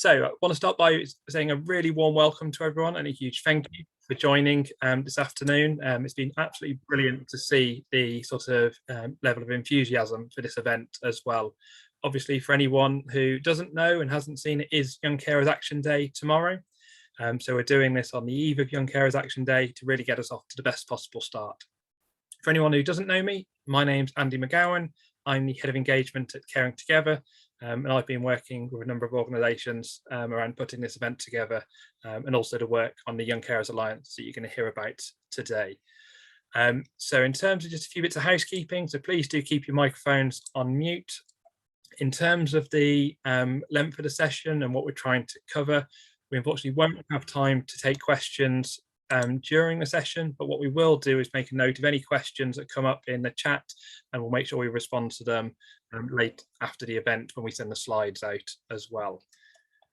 So I want to start by saying a really warm welcome to everyone and a huge thank you for joining this afternoon. It's been absolutely brilliant to see the sort of level of enthusiasm for this event as well. Obviously, for anyone who doesn't know and hasn't seen, it is Young Carers Action Day tomorrow. So we're doing this on the eve of Young Carers Action Day to really get us off to the best possible start. For anyone who doesn't know me, my name's Andy Mcgowan. I'm the Head of Engagement at Caring Together, and I've been working with a number of organisations around putting this event together, and also to work on the Young Carers Alliance that you're going to hear about today. So in terms of just a few bits of housekeeping, so please do keep your microphones on mute. In terms of the length of the session and what we're trying to cover, we unfortunately won't have time to take questions during the session, but what we will do is make a note of any questions that come up in the chat, and we'll make sure we respond to them late after the event when we send the slides out as well.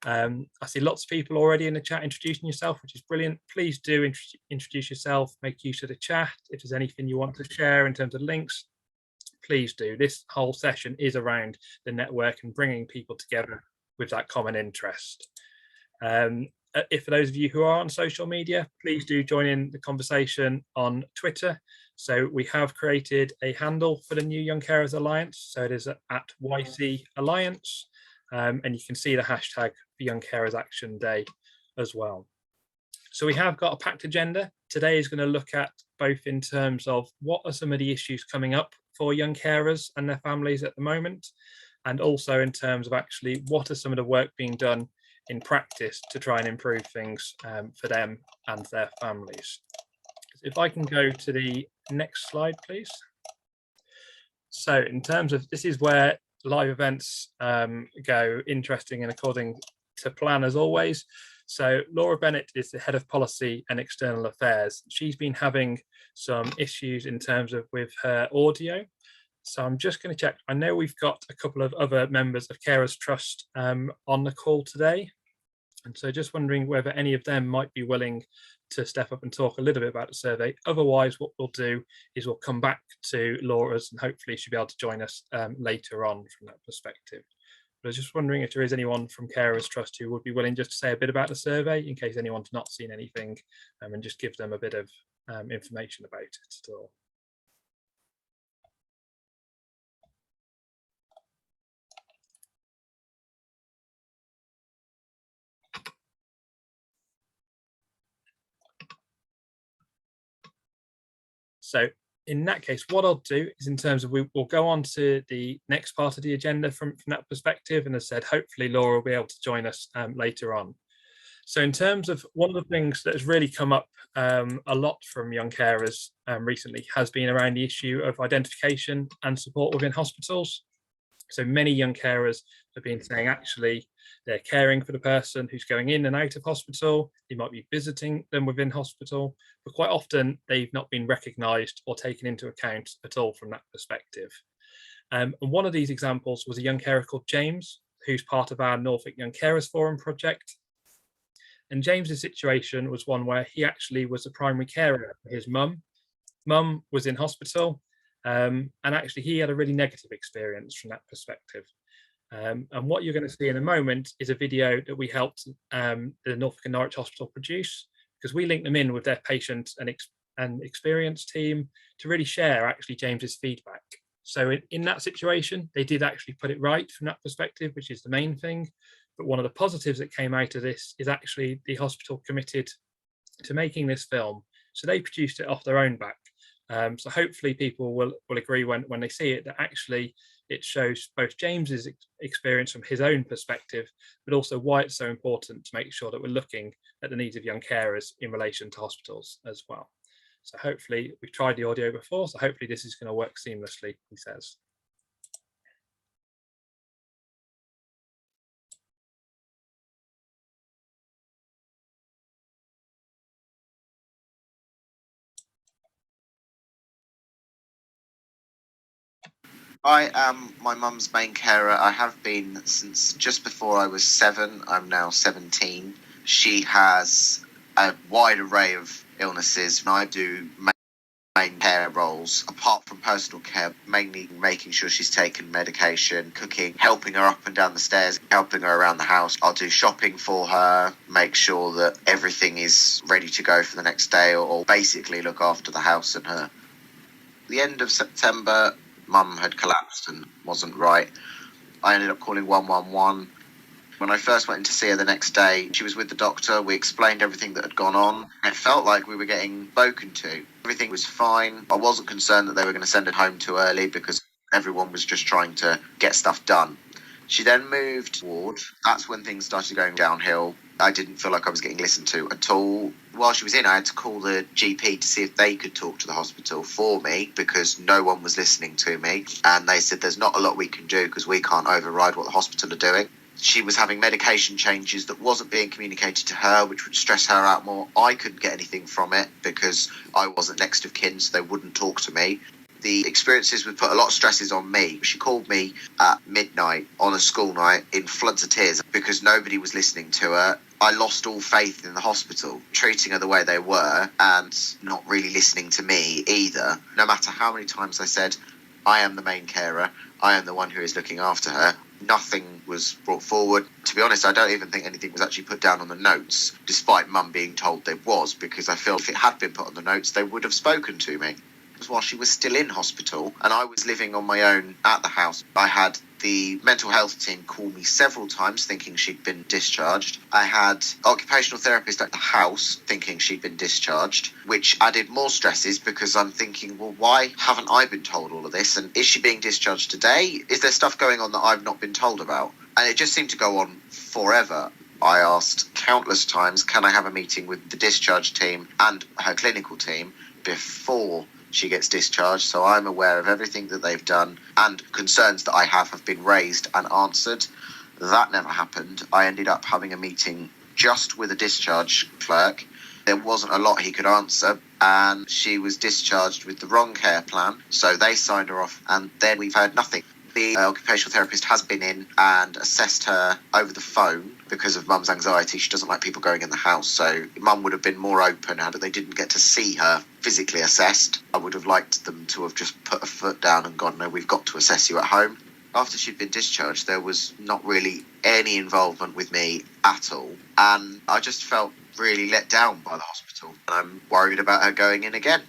I see lots of people already in the chat introducing yourself, which is brilliant. Please do introduce yourself, make use of the chat. If there's anything you want to share in terms of links, please do. This whole session is around the network and bringing people together with that common interest. If for those of you who are on social media, please do join in the conversation on Twitter. So we have created a handle for the new Young Carers Alliance. So it is at YC Alliance, and you can see the hashtag for Young Carers Action Day as well. So we have got a packed agenda. Today is going to look at both in terms of what are some of the issues coming up for young carers and their families at the moment, and also in terms of actually what are some of the work being done in practice to try and improve things for them and their families. If I can go to the next slide, please. So in terms of, this is where live events go interesting and according to plan as always. So Laura Bennett is the Head of Policy and External Affairs. She's been having some issues in terms of with her audio. So I'm just going to check. I know we've got a couple of other members of Carers Trust on the call today. And so just wondering whether any of them might be willing to step up and talk a little bit about the survey. Otherwise, what we'll do is we'll come back to Laura's and hopefully she'll be able to join us later on from that perspective. But I was just wondering if there is anyone from Carers Trust who would be willing just to say a bit about the survey in case anyone's not seen anything, and just give them a bit of information about it at all. So in that case, what I'll do is in terms of, we'll go on to the next part of the agenda from that perspective. And as I said, hopefully Laura will be able to join us later on. So in terms of one of the things that has really come up a lot from young carers recently has been around the issue of identification and support within hospitals. So many young carers have been saying actually they're caring for the person who's going in and out of hospital. They might be visiting them within hospital, but quite often they've not been recognised or taken into account at all from that perspective. And one of these examples was a young carer called James, who's part of our Norfolk Young Carers Forum project. And James's situation was one where he actually was a primary carer for his mum. Mum was in hospital. And actually he had a really negative experience from that perspective. And what you're going to see in a moment is a video that we helped the Norfolk and Norwich Hospital produce, because we linked them in with their patient and experience team to really share actually James's feedback. So in that situation, they did actually put it right from that perspective, which is the main thing. But one of the positives that came out of this is actually the hospital committed to making this film. So they produced it off their own back. So hopefully people will agree when they see it that actually it shows both James's experience from his own perspective, but also why it's so important to make sure that we're looking at the needs of young carers in relation to hospitals as well. So hopefully, we've tried the audio before, so hopefully this is going to work seamlessly, he says. I am my mum's main carer. I have been since just before I was 7. I'm now 17. She has a wide array of illnesses, and I do main care roles, apart from personal care, mainly making sure she's taken medication, cooking, helping her up and down the stairs, helping her around the house. I'll do shopping for her, make sure that everything is ready to go for the next day, or basically look after the house and her. The end of September, Mum had collapsed and wasn't right. I ended up calling 111. When I first went in to see her the next day, she was with the doctor. We explained everything that had gone on. It felt like we were getting spoken to. Everything was fine. I wasn't concerned that they were going to send her home too early because everyone was just trying to get stuff done. She then moved ward. That's when things started going downhill. I didn't feel like I was getting listened to at all. While she was in, I had to call the GP to see if they could talk to the hospital for me because no one was listening to me. And they said there's not a lot we can do because we can't override what the hospital are doing. She was having medication changes that wasn't being communicated to her, which would stress her out more. I couldn't get anything from it because I wasn't next of kin, so they wouldn't talk to me. The experiences would put a lot of stresses on me. She called me at midnight on a school night in floods of tears because nobody was listening to her. I lost all faith in the hospital, treating her the way they were and not really listening to me either. No matter how many times I said, I am the main carer, I am the one who is looking after her, nothing was brought forward. To be honest, I don't even think anything was actually put down on the notes, despite Mum being told there was, because I feel if it had been put on the notes, they would have spoken to me. It was while she was still in hospital, and I was living on my own at the house. I had the mental health team call me several times thinking she'd been discharged. I had occupational therapist at the house thinking she'd been discharged, which added more stresses because I'm thinking, well, why haven't I been told all of this? And is she being discharged today? Is there stuff going on that I've not been told about? And it just seemed to go on forever. I asked countless times, can I have a meeting with the discharge team and her clinical team before she gets discharged, so I'm aware of everything that they've done and concerns that I have been raised and answered. That never happened. I ended up having a meeting just with a discharge clerk. There wasn't a lot he could answer, and she was discharged with the wrong care plan, so they signed her off, and then we've heard nothing. The occupational therapist has been in and assessed her over the phone because of Mum's anxiety. She doesn't like people going in the house, so Mum would have been more open had they didn't get to see her physically assessed. I would have liked them to have just put a foot down and gone, no, we've got to assess you at home. After she'd been discharged, there was not really any involvement with me at all, and I just felt really let down by the hospital, and I'm worried about her going in again.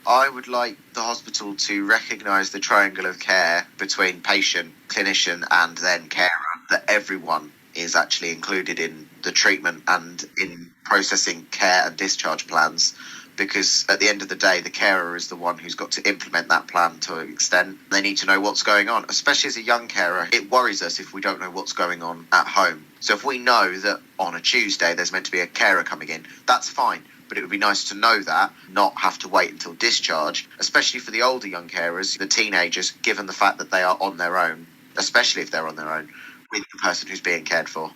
I would like the hospital to recognise the triangle of care between patient, clinician and then carer, that everyone is actually included in the treatment and in processing care and discharge plans, because at the end of the day, the carer is the one who's got to implement that plan to an extent. They need to know what's going on, especially as a young carer. It worries us if we don't know what's going on at home. So if we know that on a Tuesday there's meant to be a carer coming in, that's fine. But it would be nice to know that, not have to wait until discharge, especially for the older young carers, the teenagers, given the fact that they are on their own, especially if they're on their own, with the person who's being cared for.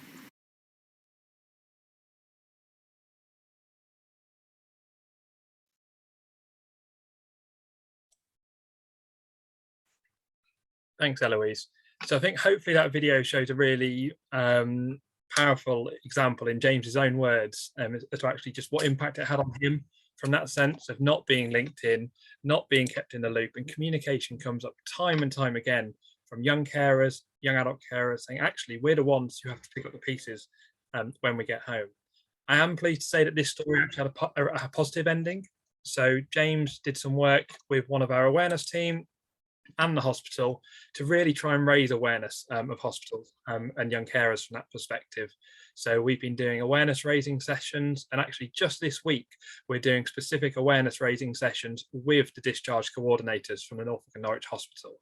Thanks, Eloise. So I think hopefully that video shows a really powerful example in James's own words as to actually just what impact it had on him from that sense of not being linked in, not being kept in the loop. And communication comes up time and time again from young carers, young adult carers, saying, actually, we're the ones who have to pick up the pieces when we get home. I am pleased to say that this story actually had a positive ending. So James did some work with one of our awareness team and the hospital to really try and raise awareness of hospitals and young carers from that perspective. So we've been doing awareness raising sessions, and actually just this week we're doing specific awareness raising sessions with the discharge coordinators from the Norfolk and Norwich Hospital.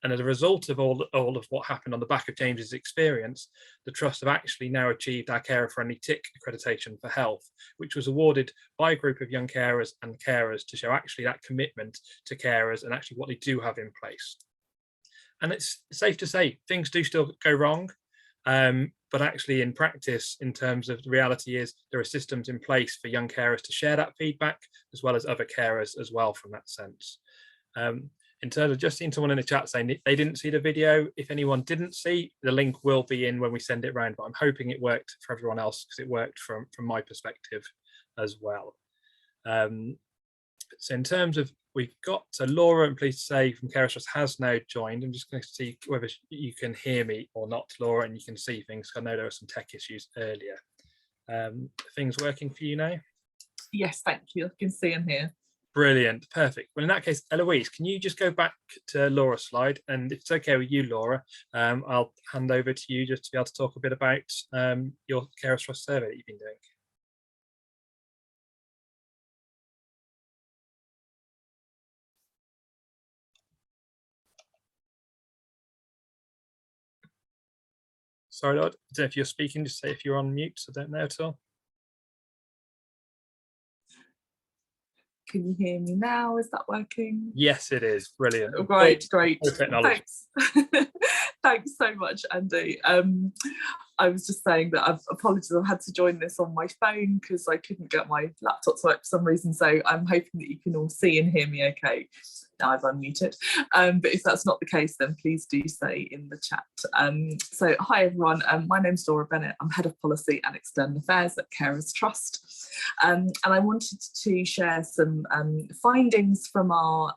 And as a result of all of what happened on the back of James's experience, the Trust have actually now achieved our carer-friendly tick accreditation for health, which was awarded by a group of young carers and carers to show actually that commitment to carers and actually what they do have in place. And it's safe to say things do still go wrong, but actually in practice, in terms of the reality is there are systems in place for young carers to share that feedback, as well as other carers as well from that sense. In terms of just seeing someone in the chat saying they didn't see the video, if anyone didn't see, the link will be in when we send it around, but I'm hoping it worked for everyone else because it worked from my perspective as well. So in terms of, we've got Laura, I'm pleased to say, from Carers Trust has now joined. I'm just going to see whether you can hear me or not, Laura, and you can see things. I know there were some tech issues earlier. Things working for you now? Yes, thank you. I can see and hear. Brilliant, perfect. Well, in that case, Eloise, can you just go back to Laura's slide? And if it's okay with you, Laura, I'll hand over to you just to be able to talk a bit about your Carers Trust survey that you've been doing. Sorry, Lord, I don't know if you're speaking, just say if you're on mute. I don't know at all. Can you hear me now? Is that working? Yes, it is. Brilliant. Great. Thanks. Thanks so much, Andy. I was just saying that apologies, I've had to join this on my phone because I couldn't get my laptop to work for some reason. So I'm hoping that you can all see and hear me okay. Now I've unmuted. But if that's not the case, then please do say in the chat. So hi everyone, my name's Laura Bennett. I'm Head of Policy and External Affairs at Carers Trust. And I wanted to share some findings from our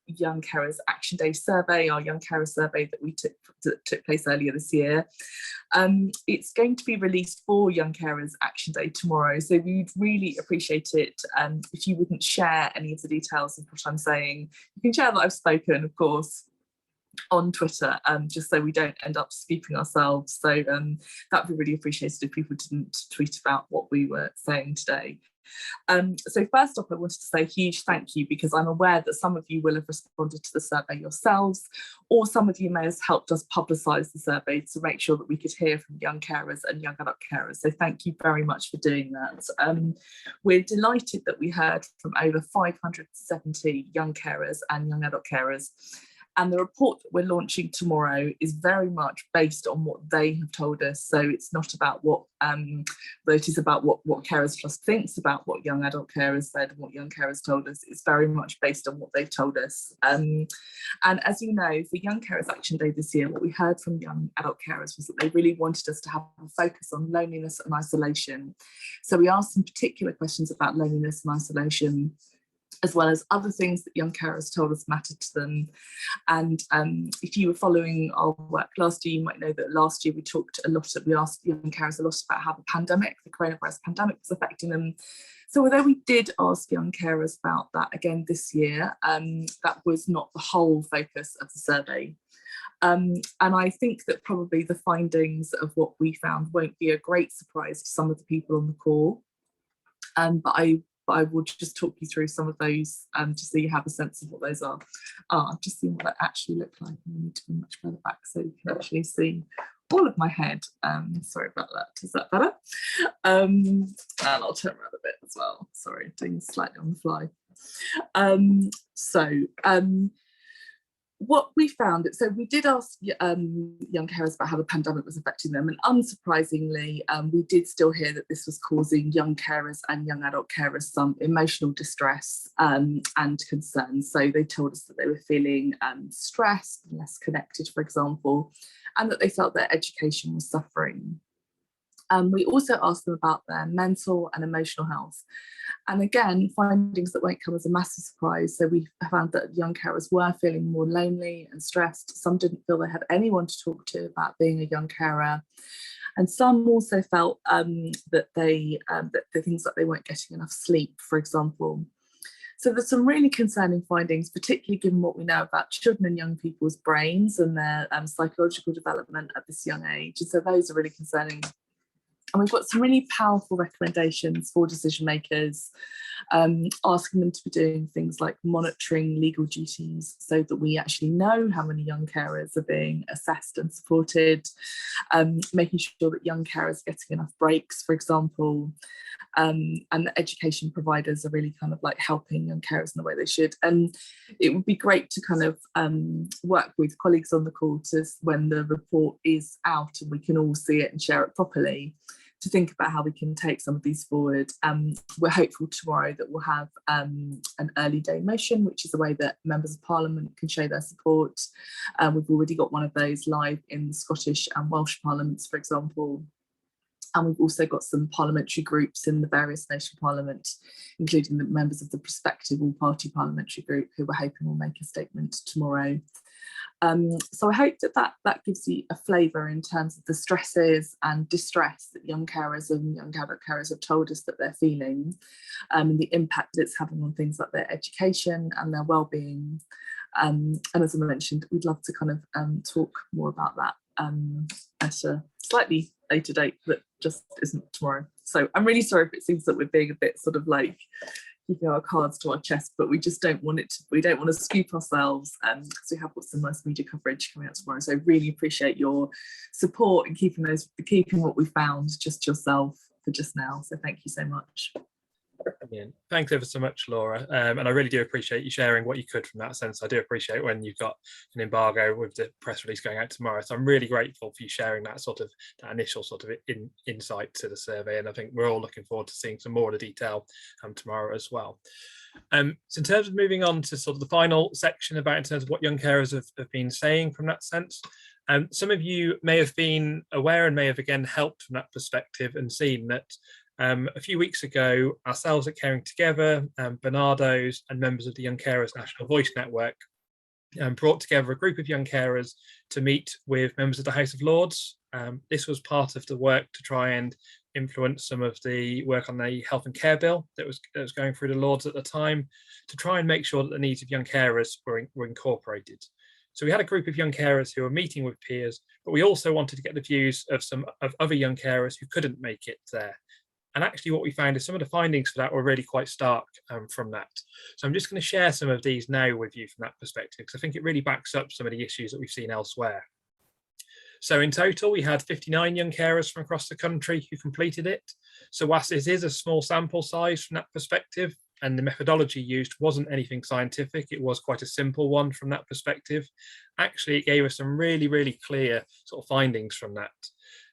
Young Carers Action Day survey, our Young Carers survey that took place earlier this year. It's going to be released for Young Carers Action Day tomorrow, so we'd really appreciate it if you wouldn't share any of the details of what I'm saying. You can share that I've spoken, of course, on Twitter, just so we don't end up scooping ourselves. So that would be really appreciated if people didn't tweet about what we were saying today. So first off, I wanted to say a huge thank you, because I'm aware that some of you will have responded to the survey yourselves, or some of you may have helped us publicise the survey to make sure that we could hear from young carers and young adult carers. So thank you very much for doing that. We're delighted that we heard from over 570 young carers and young adult carers. And the report that we're launching tomorrow is very much based on what they have told us. So it's not about what, but it is about what Carers Trust thinks about what young adult carers said and what young carers told us. It's very much based on what they've told us. And as you know, for Young Carers Action Day this year, what we heard from young adult carers was that they really wanted us to have a focus on loneliness and isolation. So we asked some particular questions about loneliness and isolation, as well as other things that young carers told us mattered to them. And if you were following our work last year, you might know that last year we asked young carers a lot about how the coronavirus pandemic was affecting them. So although we did ask young carers about that again this year, that was not the whole focus of the survey. And I think that probably the findings of what we found won't be a great surprise to some of the people on the call. But I will just talk you through some of those just so you have a sense of what those are. I've just seen what they actually look like, and I need to be much further back so you can actually see all of my head. Sorry about that. Is that better? And I'll turn around a bit as well. Sorry, doing slightly on the fly. What we found, so we did ask young carers about how the pandemic was affecting them, and unsurprisingly, we did still hear that this was causing young carers and young adult carers some emotional distress and concern. So they told us that they were feeling stressed and less connected, for example, and that they felt their education was suffering. We also asked them about their mental and emotional health. And again, findings that won't come as a massive surprise. So we found that young carers were feeling more lonely and stressed. Some didn't feel they had anyone to talk to about being a young carer. And some also felt that the things like they weren't getting enough sleep, for example. So there's some really concerning findings, particularly given what we know about children and young people's brains and their psychological development at this young age. And so those are really concerning. And we've got some really powerful recommendations for decision makers, asking them to be doing things like monitoring legal duties so that we actually know how many young carers are being assessed and supported, making sure that young carers are getting enough breaks, for example, and the education providers are really kind of like helping young carers in the way they should. And it would be great to kind of work with colleagues on the call to, when the report is out and we can all see it and share it properly, to think about how we can take some of these forward. We're hopeful tomorrow that we'll have an early day motion, which is a way that members of Parliament can show their support. We've already got one of those live in the Scottish and Welsh Parliaments, for example. And we've also got some parliamentary groups in the various national parliament, including the members of the Prospective All-Party Parliamentary Group, who we're hoping will make a statement tomorrow. So I hope that gives you a flavour in terms of the stresses and distress that young carers and young adult carers have told us that they're feeling, and the impact that it's having on things like their education and their well-being. And as I mentioned, we'd love to kind of talk more about that at a slightly later date that just isn't tomorrow. So I'm really sorry if it seems that we're being a bit sort of like keeping our cards to our chest, but we just don't want we don't want to scoop ourselves, because we have got some nice media coverage coming out tomorrow. So I really appreciate your support and keeping what we found just yourself for just now. So thank you so much. Brilliant. Thanks ever so much, Laura. And I really do appreciate you sharing what you could from that sense. I do appreciate when you've got an embargo with the press release going out tomorrow. So I'm really grateful for you sharing that initial sort of insight to the survey. And I think we're all looking forward to seeing some more of the detail tomorrow as well. So in terms of moving on to sort of the final section about in terms of what young carers have been saying from that sense, some of you may have been aware and may have again helped from that perspective and seen that a few weeks ago, ourselves at Caring Together, Bernardo's and members of the Young Carers National Voice Network brought together a group of young carers to meet with members of the House of Lords. This was part of the work to try and influence some of the work on the Health and Care Bill that was going through the Lords at the time, to try and make sure that the needs of young carers were incorporated. So we had a group of young carers who were meeting with peers, but we also wanted to get the views of some of other young carers who couldn't make it there. And actually what we found is some of the findings for that were really quite stark from that. So I'm just going to share some of these now with you from that perspective, because I think it really backs up some of the issues that we've seen elsewhere. So in total, we had 59 young carers from across the country who completed it. So whilst it is a small sample size from that perspective, and the methodology used wasn't anything scientific, it was quite a simple one from that perspective, actually it gave us some really, really clear sort of findings from that.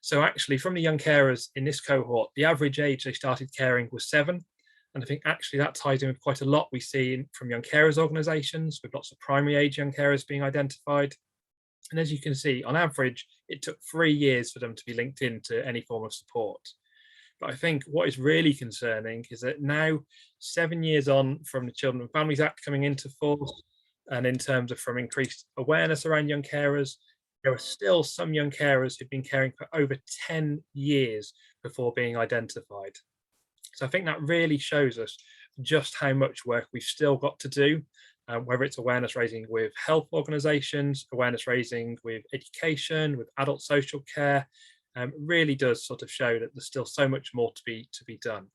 So actually from the young carers in this cohort, the average age they started caring was 7. And I think actually that ties in with quite a lot we see from young carers organisations, with lots of primary age young carers being identified. And as you can see, on average, it took 3 years for them to be linked into any form of support. But I think what is really concerning is that now, 7 years on from the Children and Families Act coming into force, and in terms of from increased awareness around young carers, there are still some young carers who've been caring for over 10 years before being identified. So I think that really shows us just how much work we've still got to do, whether it's awareness raising with health organisations, awareness raising with education, with adult social care. Really does sort of show that there's still so much more to be done.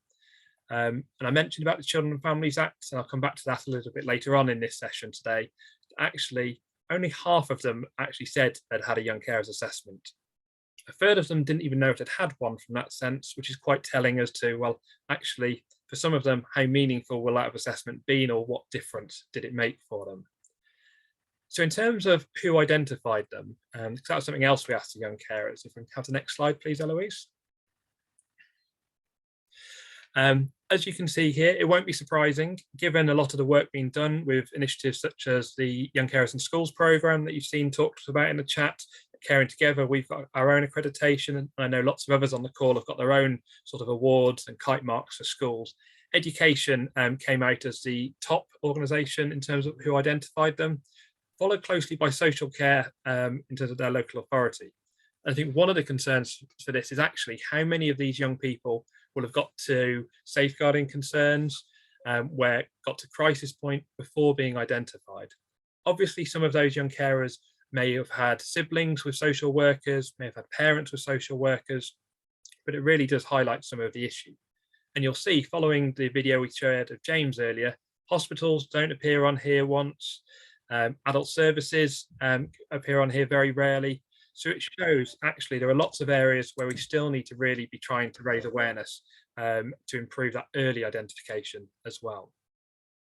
And I mentioned about the Children and Families Act, and I'll come back to that a little bit later on in this session today. Actually, only half of them actually said they'd had a young carers assessment. A third of them didn't even know if they'd had one from that sense, which is quite telling as to, well, actually, for some of them, how meaningful will that have assessment been, or what difference did it make for them? So in terms of who identified them, that was something else we asked the young carers. If we can have the next slide, please, Eloise. As you can see here, it won't be surprising, given a lot of the work being done with initiatives such as the Young Carers in Schools programme that you've seen talked about in the chat. Caring Together, we've got our own accreditation, and I know lots of others on the call have got their own sort of awards and kite marks for schools. Education came out as the top organisation in terms of who identified them, followed closely by social care in terms of their local authority. I think one of the concerns for this is actually how many of these young people will have got to safeguarding concerns, where it got to crisis point before being identified. Obviously, some of those young carers may have had siblings with social workers, may have had parents with social workers, but it really does highlight some of the issue. And you'll see, following the video we shared of James earlier, hospitals don't appear on here once, adult services appear on here very rarely. So it shows actually there are lots of areas where we still need to really be trying to raise awareness to improve that early identification as well.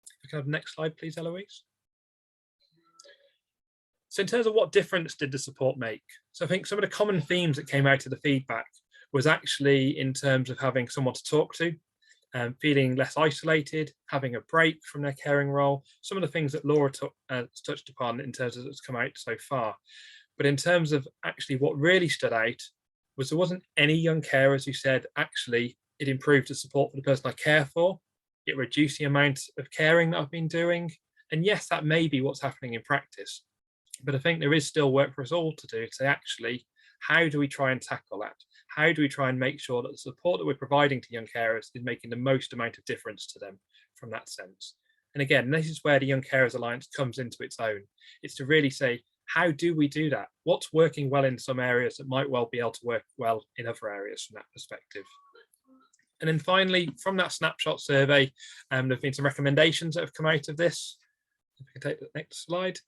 If we can have the next slide, please, Eloise. So in terms of what difference did the support make? So I think some of the common themes that came out of the feedback was actually in terms of having someone to talk to, feeling less isolated, having a break from their caring role, some of the things that Laura touched upon in terms of what's come out so far. But in terms of actually what really stood out was there wasn't any young carers who said, actually, it improved the support for the person I care for. It reduced the amount of caring that I've been doing. And yes, that may be what's happening in practice. But I think there is still work for us all to do to say, actually, how do we try and tackle that? How do we try and make sure that the support that we're providing to young carers is making the most amount of difference to them from that sense? And again, this is where the Young Carers Alliance comes into its own. It's to really say, how do we do that? What's working well in some areas that might well be able to work well in other areas from that perspective? And then finally, from that snapshot survey, there have been some recommendations that have come out of this. If we can take the next slide.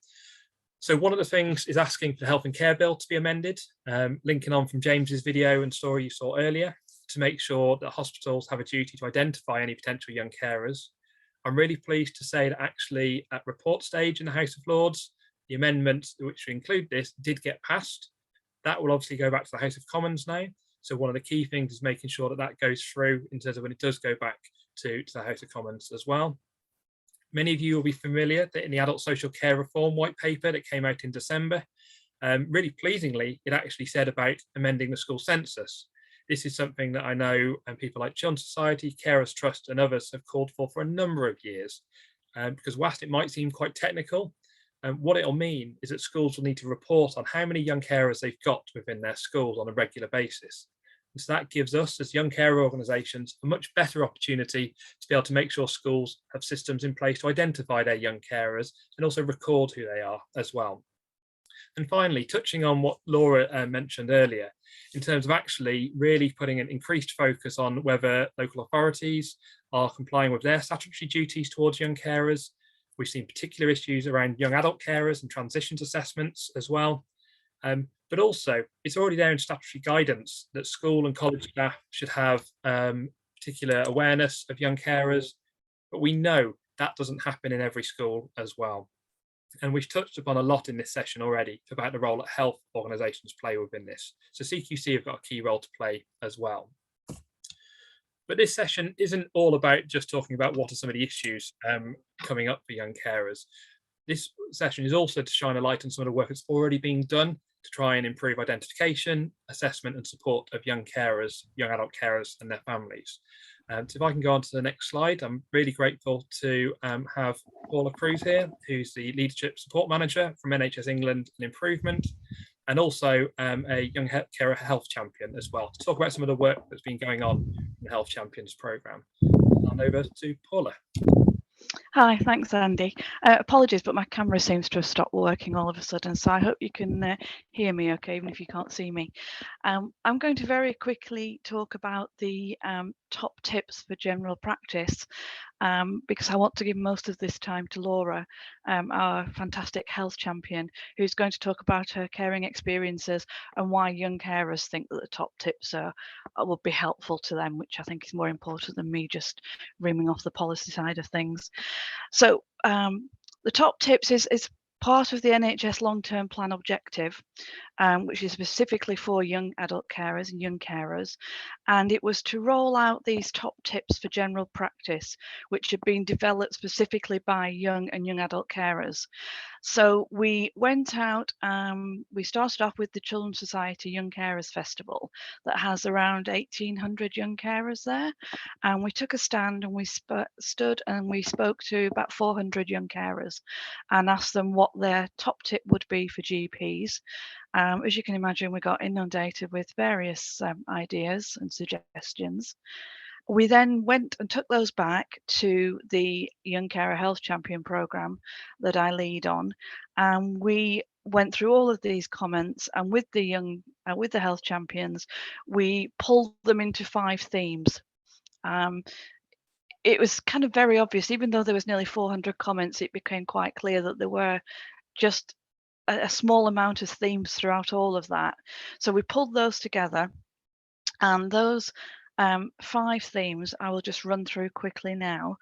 So one of the things is asking for the Health and Care Bill to be amended, linking on from James's video and story you saw earlier, to make sure that hospitals have a duty to identify any potential young carers. I'm really pleased to say that actually at report stage in the House of Lords, the amendments which include this did get passed. That will obviously go back to the House of Commons now. So one of the key things is making sure that that goes through in terms of when it does go back to the House of Commons as well. Many of you will be familiar that in the Adult Social Care Reform White Paper that came out in December, really pleasingly, it actually said about amending the school census. This is something that I know people like Children's Society, Carers Trust and others have called for a number of years. Because whilst it might seem quite technical, what it'll mean is that schools will need to report on how many young carers they've got within their schools on a regular basis. And so that gives us as young carer organisations a much better opportunity to be able to make sure schools have systems in place to identify their young carers and also record who they are as well. And finally, touching on what Laura mentioned earlier, in terms of actually really putting an increased focus on whether local authorities are complying with their statutory duties towards young carers. We've seen particular issues around young adult carers and transitions assessments as well. But also, it's already there in statutory guidance that school and college staff should have particular awareness of young carers. But we know that doesn't happen in every school as well. And we've touched upon a lot in this session already about the role that health organisations play within this. So CQC have got a key role to play as well. But this session isn't all about just talking about what are some of the issues coming up for young carers. This session is also to shine a light on some of the work that's already being done to try and improve identification, assessment and support of young carers, young adult carers and their families. So if I can go on to the next slide, I'm really grateful to have Paula Cruz here, who's the Leadership Support Manager from NHS England and Improvement, and also a young carer health champion as well, to talk about some of the work that's been going on in the Health Champions programme. I'll hand over to Paula. Hi, thanks Andy. Apologies, but my camera seems to have stopped working all of a sudden, so I hope you can hear me okay, even if you can't see me. I'm going to very quickly talk about the top tips for general practice, because I want to give most of this time to Laura, our fantastic health champion, who's going to talk about her caring experiences and why young carers think that the top tips will be helpful to them, which I think is more important than me just reaming off the policy side of things. So the top tips is part of the NHS long-term plan objective, which is specifically for young adult carers and young carers, and it was to roll out these top tips for general practice, which had been developed specifically by young and young adult carers. So we went out, we started off with the Children's Society Young Carers Festival that has around 1,800 young carers there, and we took a stand and we stood and we spoke to about 400 young carers and asked them what their top tip would be for GPs. As you can imagine, we got inundated with various ideas and suggestions. We then went and took those back to the Young Carer Health Champion programme that I lead on, and we went through all of these comments, and with the health champions, we pulled them into 5 themes. It was kind of very obvious, even though there was nearly 400 comments, it became quite clear that there were just a small amount of themes throughout all of that. So we pulled those together, and those 5 themes I will just run through quickly now.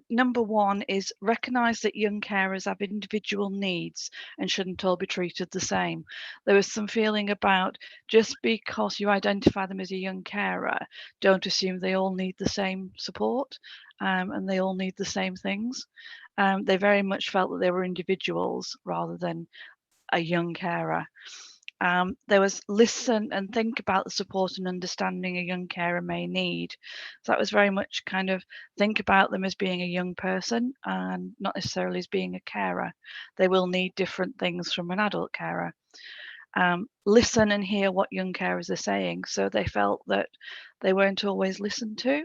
Number 1 is recognise that young carers have individual needs and shouldn't all be treated the same. There was some feeling about just because you identify them as a young carer, don't assume they all need the same support and they all need the same things. They very much felt that they were individuals rather than a young carer. There was listen and think about the support and understanding a young carer may need. So that was very much kind of think about them as being a young person and not necessarily as being a carer. They will need different things from an adult carer. Listen and hear what young carers are saying. So they felt that they weren't always listened to.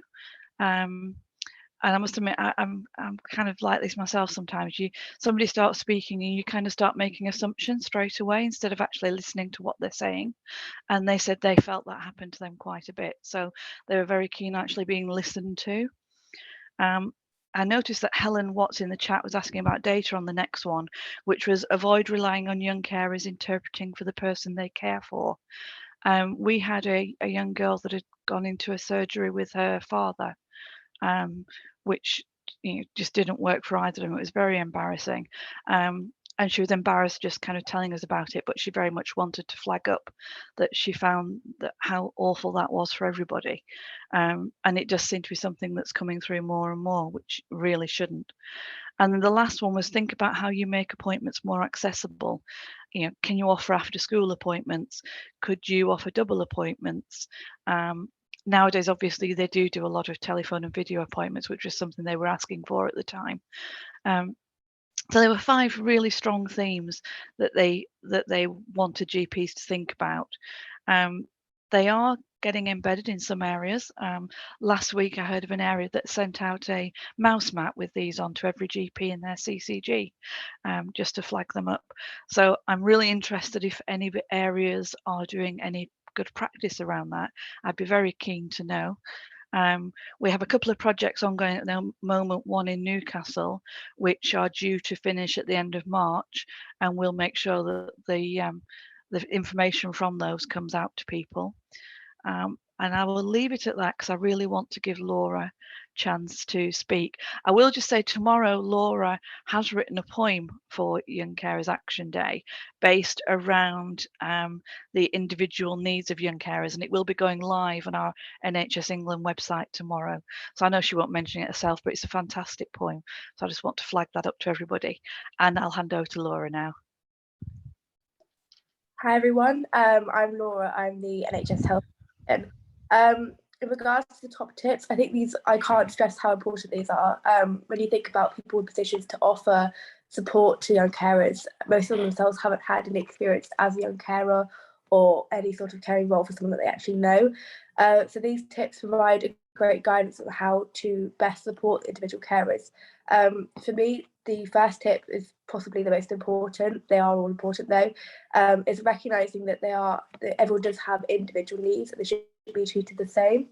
And I must admit, I'm kind of like this myself sometimes. Somebody starts speaking and you kind of start making assumptions straight away instead of actually listening to what they're saying. And they said they felt that happened to them quite a bit. So they were very keen actually being listened to. I noticed that Helen Watts in the chat was asking about data on the next one, which was avoid relying on young carers interpreting for the person they care for. We had a young girl that had gone into a surgery with her father, which just didn't work for either of them. It was very embarrassing. And she was embarrassed just kind of telling us about it, but she very much wanted to flag up that she found that how awful that was for everybody. And it just seemed to be something that's coming through more and more, which really shouldn't. And then the last one was think about how you make appointments more accessible. Can you offer after school appointments? Could you offer double appointments? Nowadays, obviously, they do a lot of telephone and video appointments, which was something they were asking for at the time. So there were 5 really strong themes that they wanted GPs to think about. They are getting embedded in some areas. Last week, I heard of an area that sent out a mouse map with these onto every GP in their CCG, just to flag them up. So I'm really interested if any areas are doing any good practice around that. I'd be very keen to know. We have a couple of projects ongoing at the moment, one in Newcastle, which are due to finish at the end of March, and we'll make sure that the information from those comes out to people. And I will leave it at that because I really want to give Laura a chance to speak. I will just say tomorrow, Laura has written a poem for Young Carers Action Day based around the individual needs of young carers, and it will be going live on our NHS England website tomorrow. So I know she won't mention it herself, but it's a fantastic poem. So I just want to flag that up to everybody. And I'll hand over to Laura now. Hi everyone, I'm Laura, I'm the NHS Health Assistant. In regards to the top tips, I think I can't stress how important these are. When you think about people in positions to offer support to young carers, most of them themselves haven't had any experience as a young carer or any sort of caring role for someone that they actually know. So these tips provide great guidance on how to best support individual carers. For me, the first tip is possibly the most important. They are all important though. Is recognising that everyone does have individual needs and they should be treated the same.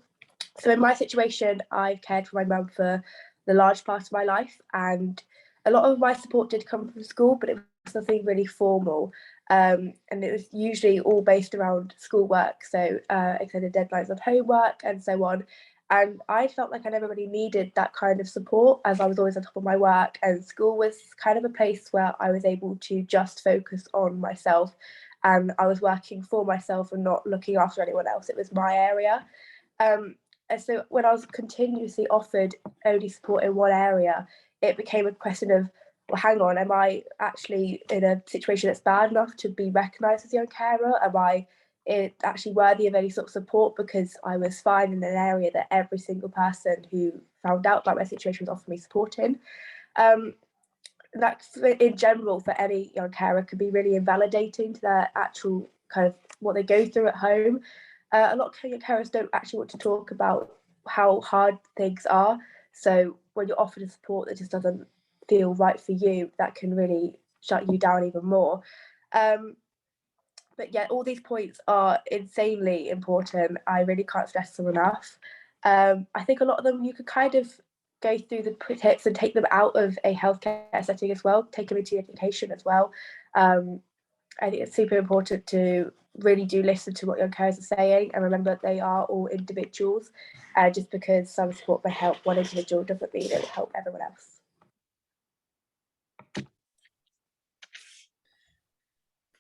So in my situation, I've cared for my mum for the large part of my life, and a lot of my support did come from school, but it was nothing really formal. And it was usually all based around schoolwork, so extended deadlines on homework and so on. And I felt like I never really needed that kind of support, as I was always on top of my work, and school was kind of a place where I was able to just focus on myself, and I was working for myself and not looking after anyone else. It was my area. And so when I was continuously offered only support in one area, it became a question of, well, hang on, am I actually in a situation that's bad enough to be recognised as a young carer? Am I actually worthy of any sort of support because I was fine in an area that every single person who found out about my situation was offering me support in? That in general for any young carer could be really invalidating to their actual kind of what they go through at home. A lot of young carers don't actually want to talk about how hard things are. So when you're offered a support that just doesn't feel right for you, that can really shut you down even more. But yeah, all these points are insanely important. I really can't stress them enough. I think a lot of them you could kind of go through the tips and take them out of a healthcare setting as well, take them into education as well. I think it's super important to really do listen to what young carers are saying and remember they are all individuals. Just because some support may help one individual doesn't mean it will help everyone else.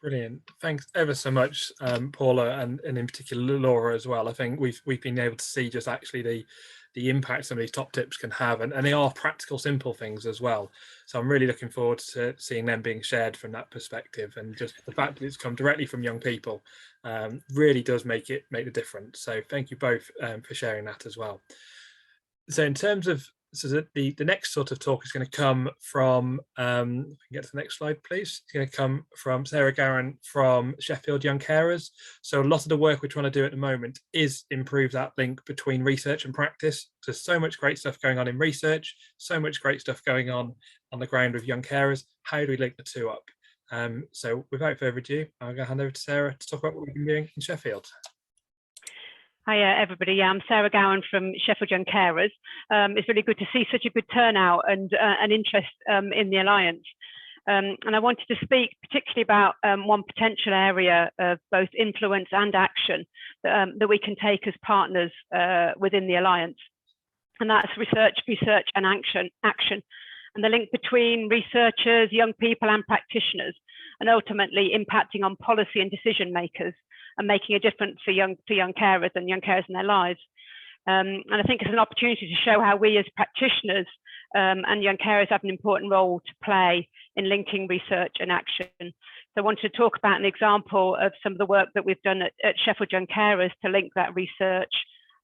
Brilliant. Thanks ever so much, Paula, and in particular Laura as well. I think we've been able to see just actually the impact some of these top tips can have, and they are practical, simple things as well. So I'm really looking forward to seeing them being shared from that perspective, and just the fact that it's come directly from young people really does make the difference. So thank you both for sharing that as well. So in terms of the next sort of talk is going to come from, if I can get to the next slide, please. It's going to come from Sarah Mcgowan from Sheffield Young Carers. So a lot of the work we're trying to do at the moment is improve that link between research and practice. There's so much great stuff going on in research, so much great stuff going on the ground with young carers. How do we link the two up? So without further ado, I'm going to hand over to Sarah to talk about what we've been doing in Sheffield. Hi everybody, yeah, I'm Sarah Mcgowan from Sheffield Young Carers. It's really good to see such a good turnout and an interest in the Alliance. And I wanted to speak particularly about one potential area of both influence and action that we can take as partners within the Alliance. And that's research and action, and the link between researchers, young people and practitioners, and ultimately impacting on policy and decision makers, and making a difference for young carers and young carers in their lives. And I think it's an opportunity to show how we as practitioners and young carers have an important role to play in linking research and action. So I wanted to talk about an example of some of the work that we've done at Sheffield Young Carers to link that research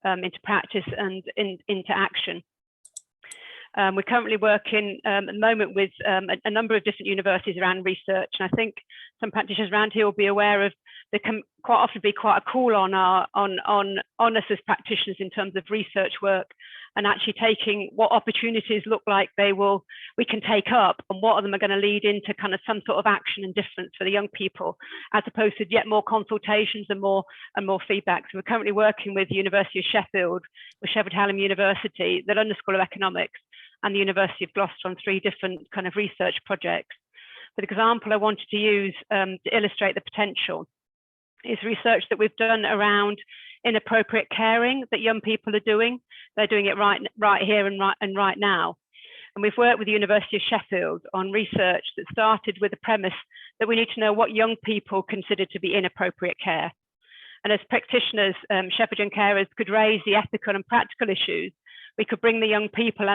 into practice and into action. We're currently working at the moment with a number of different universities around research, and I think some practitioners around here will be aware of there can quite often be quite a call on us as practitioners in terms of research work, and actually taking what opportunities look like we can take up, and what of them are going to lead into kind of some sort of action and difference for the young people, as opposed to yet more consultations and more feedback. So we're currently working with the University of Sheffield, with Sheffield Hallam University, the London School of Economics, and the University of Gloucester on 3 different kind of research projects. The example I wanted to use to illustrate the potential is research that we've done around inappropriate caring that young people are doing. They're doing it right here and right now. And we've worked with the University of Sheffield on research that started with the premise that we need to know what young people consider to be inappropriate care. And as practitioners, Sheffield Young Carers could raise the ethical and practical issues. We could bring the young people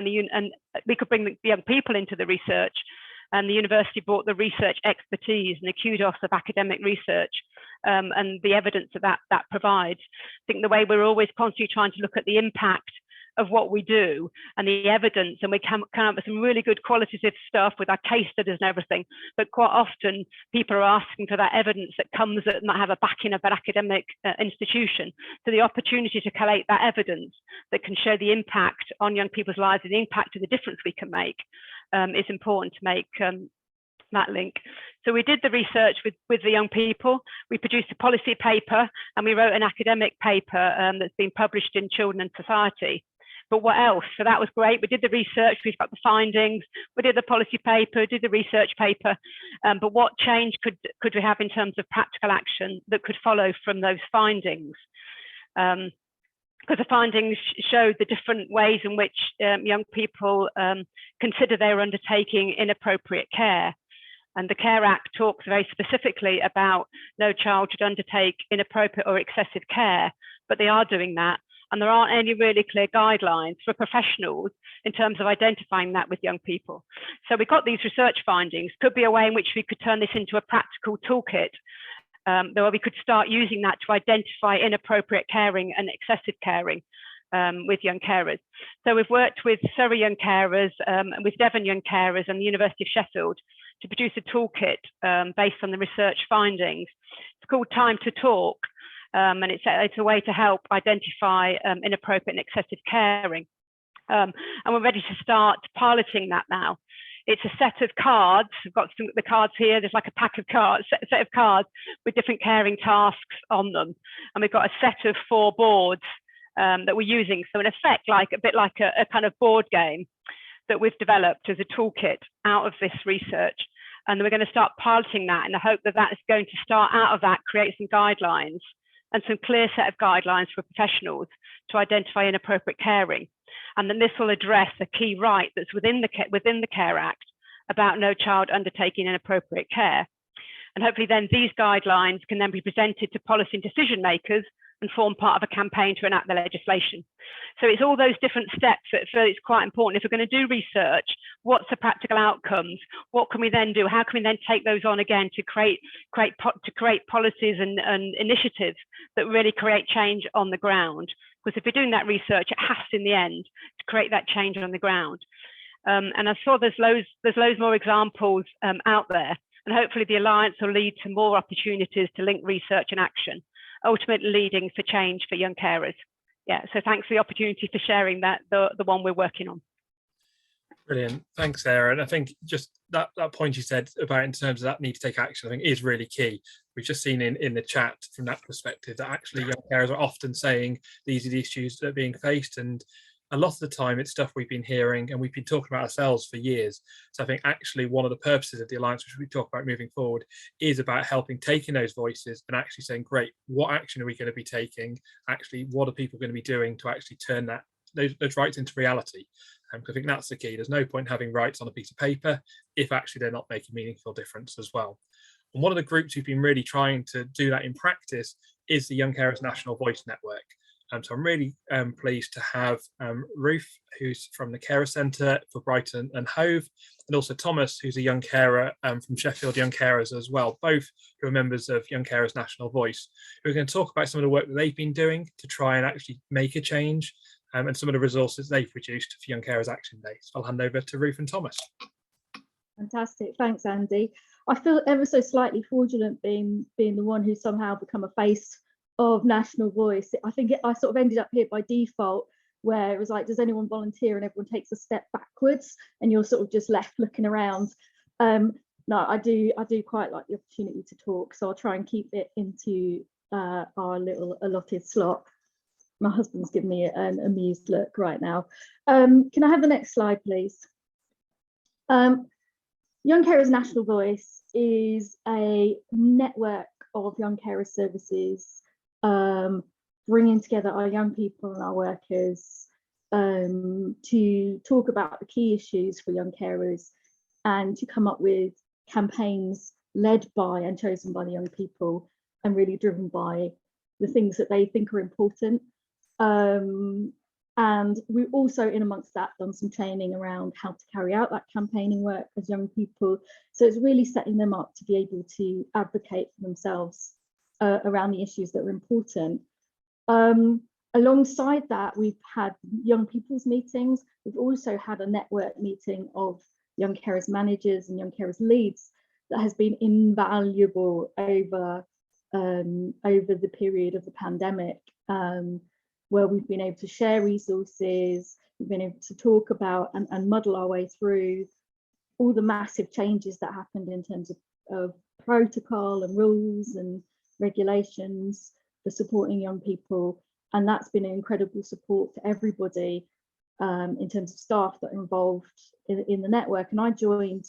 we could bring the young people into the research, and the university brought the research expertise and the kudos of academic research and the evidence that provides. I think the way we're always constantly trying to look at the impact of what we do and the evidence, and we come up with some really good qualitative stuff with our case studies and everything, but quite often people are asking for that evidence that comes that might have a backing of an academic institution. So the opportunity to collate that evidence that can show the impact on young people's lives and the impact of the difference we can make is important to make that link. So we did the research with the young people. We produced a policy paper and we wrote an academic paper that's been published in Children and Society. But what else? So that was great. We did the research, we've got the findings, we did the policy paper, did the research paper, but what change could we have in terms of practical action that could follow from those findings? Because the findings showed the different ways in which young people consider they're undertaking inappropriate care. And the Care Act talks very specifically about no child should undertake inappropriate or excessive care, but they are doing that. And there aren't any really clear guidelines for professionals in terms of identifying that with young people. So we got these research findings, could be a way in which we could turn this into a practical toolkit, where we could start using that to identify inappropriate caring and excessive caring with young carers. So we've worked with Surrey Young Carers, with Devon Young Carers and the University of Sheffield to produce a toolkit based on the research findings. It's called Time to Talk. And it's a way to help identify inappropriate and excessive caring. And we're ready to start piloting that now. It's a set of cards. We've got the cards here. There's like a pack of cards, set of cards with different caring tasks on them. And we've got a set of 4 boards that we're using. So in effect, a bit like a kind of board game that we've developed as a toolkit out of this research. And we're going to start piloting that in the hope that that is going to start out of that, create some guidelines and some clear set of guidelines for professionals to identify inappropriate caring. And then this will address a key right that's within the Care Act about no child undertaking inappropriate care. And hopefully then these guidelines can then be presented to policy and decision makers and form part of a campaign to enact the legislation. So it's all those different steps that I feel it's quite important. If we're going to do research, what's the practical outcomes? What can we then do? How can we then take those on again to create policies and initiatives that really create change on the ground? Because if we're doing that research, it has in the end to create that change on the ground. And I saw there's loads more examples out there, and hopefully the Alliance will lead to more opportunities to link research and action, ultimately leading for change for young carers. Yeah, so thanks for the opportunity for sharing that, the one we're working on. Brilliant, thanks, Sarah. And I think just that point you said about in terms of that need to take action, I think is really key. We've just seen in the chat from that perspective that actually young carers are often saying these are the issues that are being faced, and a lot of the time it's stuff we've been hearing and we've been talking about ourselves for years. So I think actually one of the purposes of the Alliance, which we talk about moving forward, is about helping taking those voices and actually saying, great, what action are we going to be taking? Actually, what are people going to be doing to actually turn those rights into reality? Because I think that's the key. There's no point having rights on a piece of paper if actually they're not making meaningful difference as well. And one of the groups who've been really trying to do that in practice is the Young Carers National Voice Network. So I'm really pleased to have Ruth, who's from the Carer Centre for Brighton and Hove, and also Thomas, who's a young carer from Sheffield Young Carers as well, both who are members of Young Carers National Voice, who are going to talk about some of the work that they've been doing to try and actually make a change, and some of the resources they've produced for Young Carers Action Day. So I'll hand over to Ruth and Thomas. Fantastic, thanks, Andy. I feel ever so slightly fraudulent being the one who's somehow become a face of National Voice. I think I sort of ended up here by default, where it was like, does anyone volunteer? And everyone takes a step backwards and you're sort of just left looking around. No, I do quite like the opportunity to talk, so I'll try and keep it into our little allotted slot. My husband's giving me an amused look right now. Can I have the next slide, please? Young Carers National Voice is a network of young carer services, bringing together our young people and our workers to talk about the key issues for young carers and to come up with campaigns led by and chosen by the young people and really driven by the things that they think are important. And we also, in amongst that, done some training around how to carry out that campaigning work as young people. So it's really setting them up to be able to advocate for themselves around the issues that are important. Alongside that, we've had young people's meetings. We've also had a network meeting of young carers managers and young carers leads that has been invaluable over the period of the pandemic, where we've been able to share resources, we've been able to talk about and muddle our way through all the massive changes that happened in terms of protocol and rules and regulations for supporting young people. And that's been an incredible support to everybody in terms of staff that are involved in the network. And I joined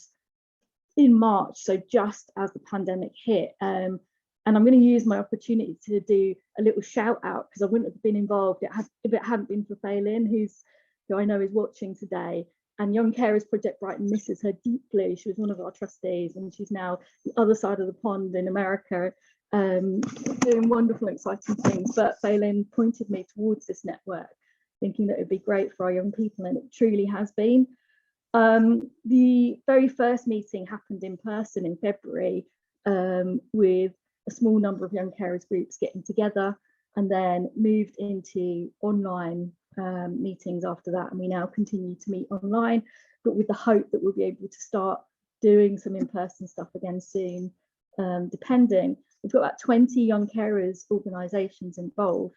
in March, so just as the pandemic hit. And I'm going to use my opportunity to do a little shout out, because I wouldn't have been involved if it hadn't been for Faylin, who I know is watching today. And Young Carers Project Brighton misses her deeply. She was one of our trustees, and she's now the other side of the pond in America, doing wonderful, exciting things. But Faylin pointed me towards this network, thinking that it'd be great for our young people, and it truly has been. The very first meeting happened in person in February, with a small number of young carers groups getting together, and then moved into online meetings after that. And we now continue to meet online, but with the hope that we'll be able to start doing some in-person stuff again soon, depending. We've got about 20 young carers organisations involved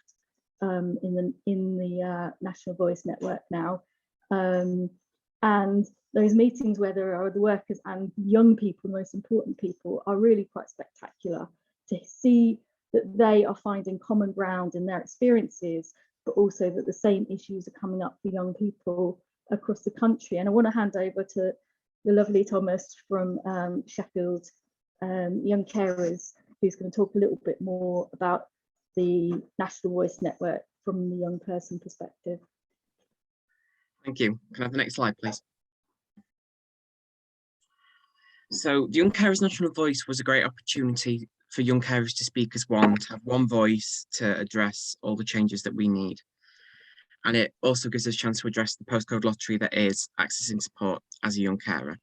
in the National Voice Network now. And those meetings where there are the workers and young people, the most important people, are really quite spectacular to see that they are finding common ground in their experiences, but also that the same issues are coming up for young people across the country. And I want to hand over to the lovely Thomas from Sheffield Young Carers, who's going to talk a little bit more about the National Voice Network from the young person perspective. Thank you. Can I have the next slide, please? So the Young Carers National Voice was a great opportunity for young carers to speak as one, to have one voice to address all the changes that we need. And it also gives us a chance to address the postcode lottery that is accessing support as a young carer.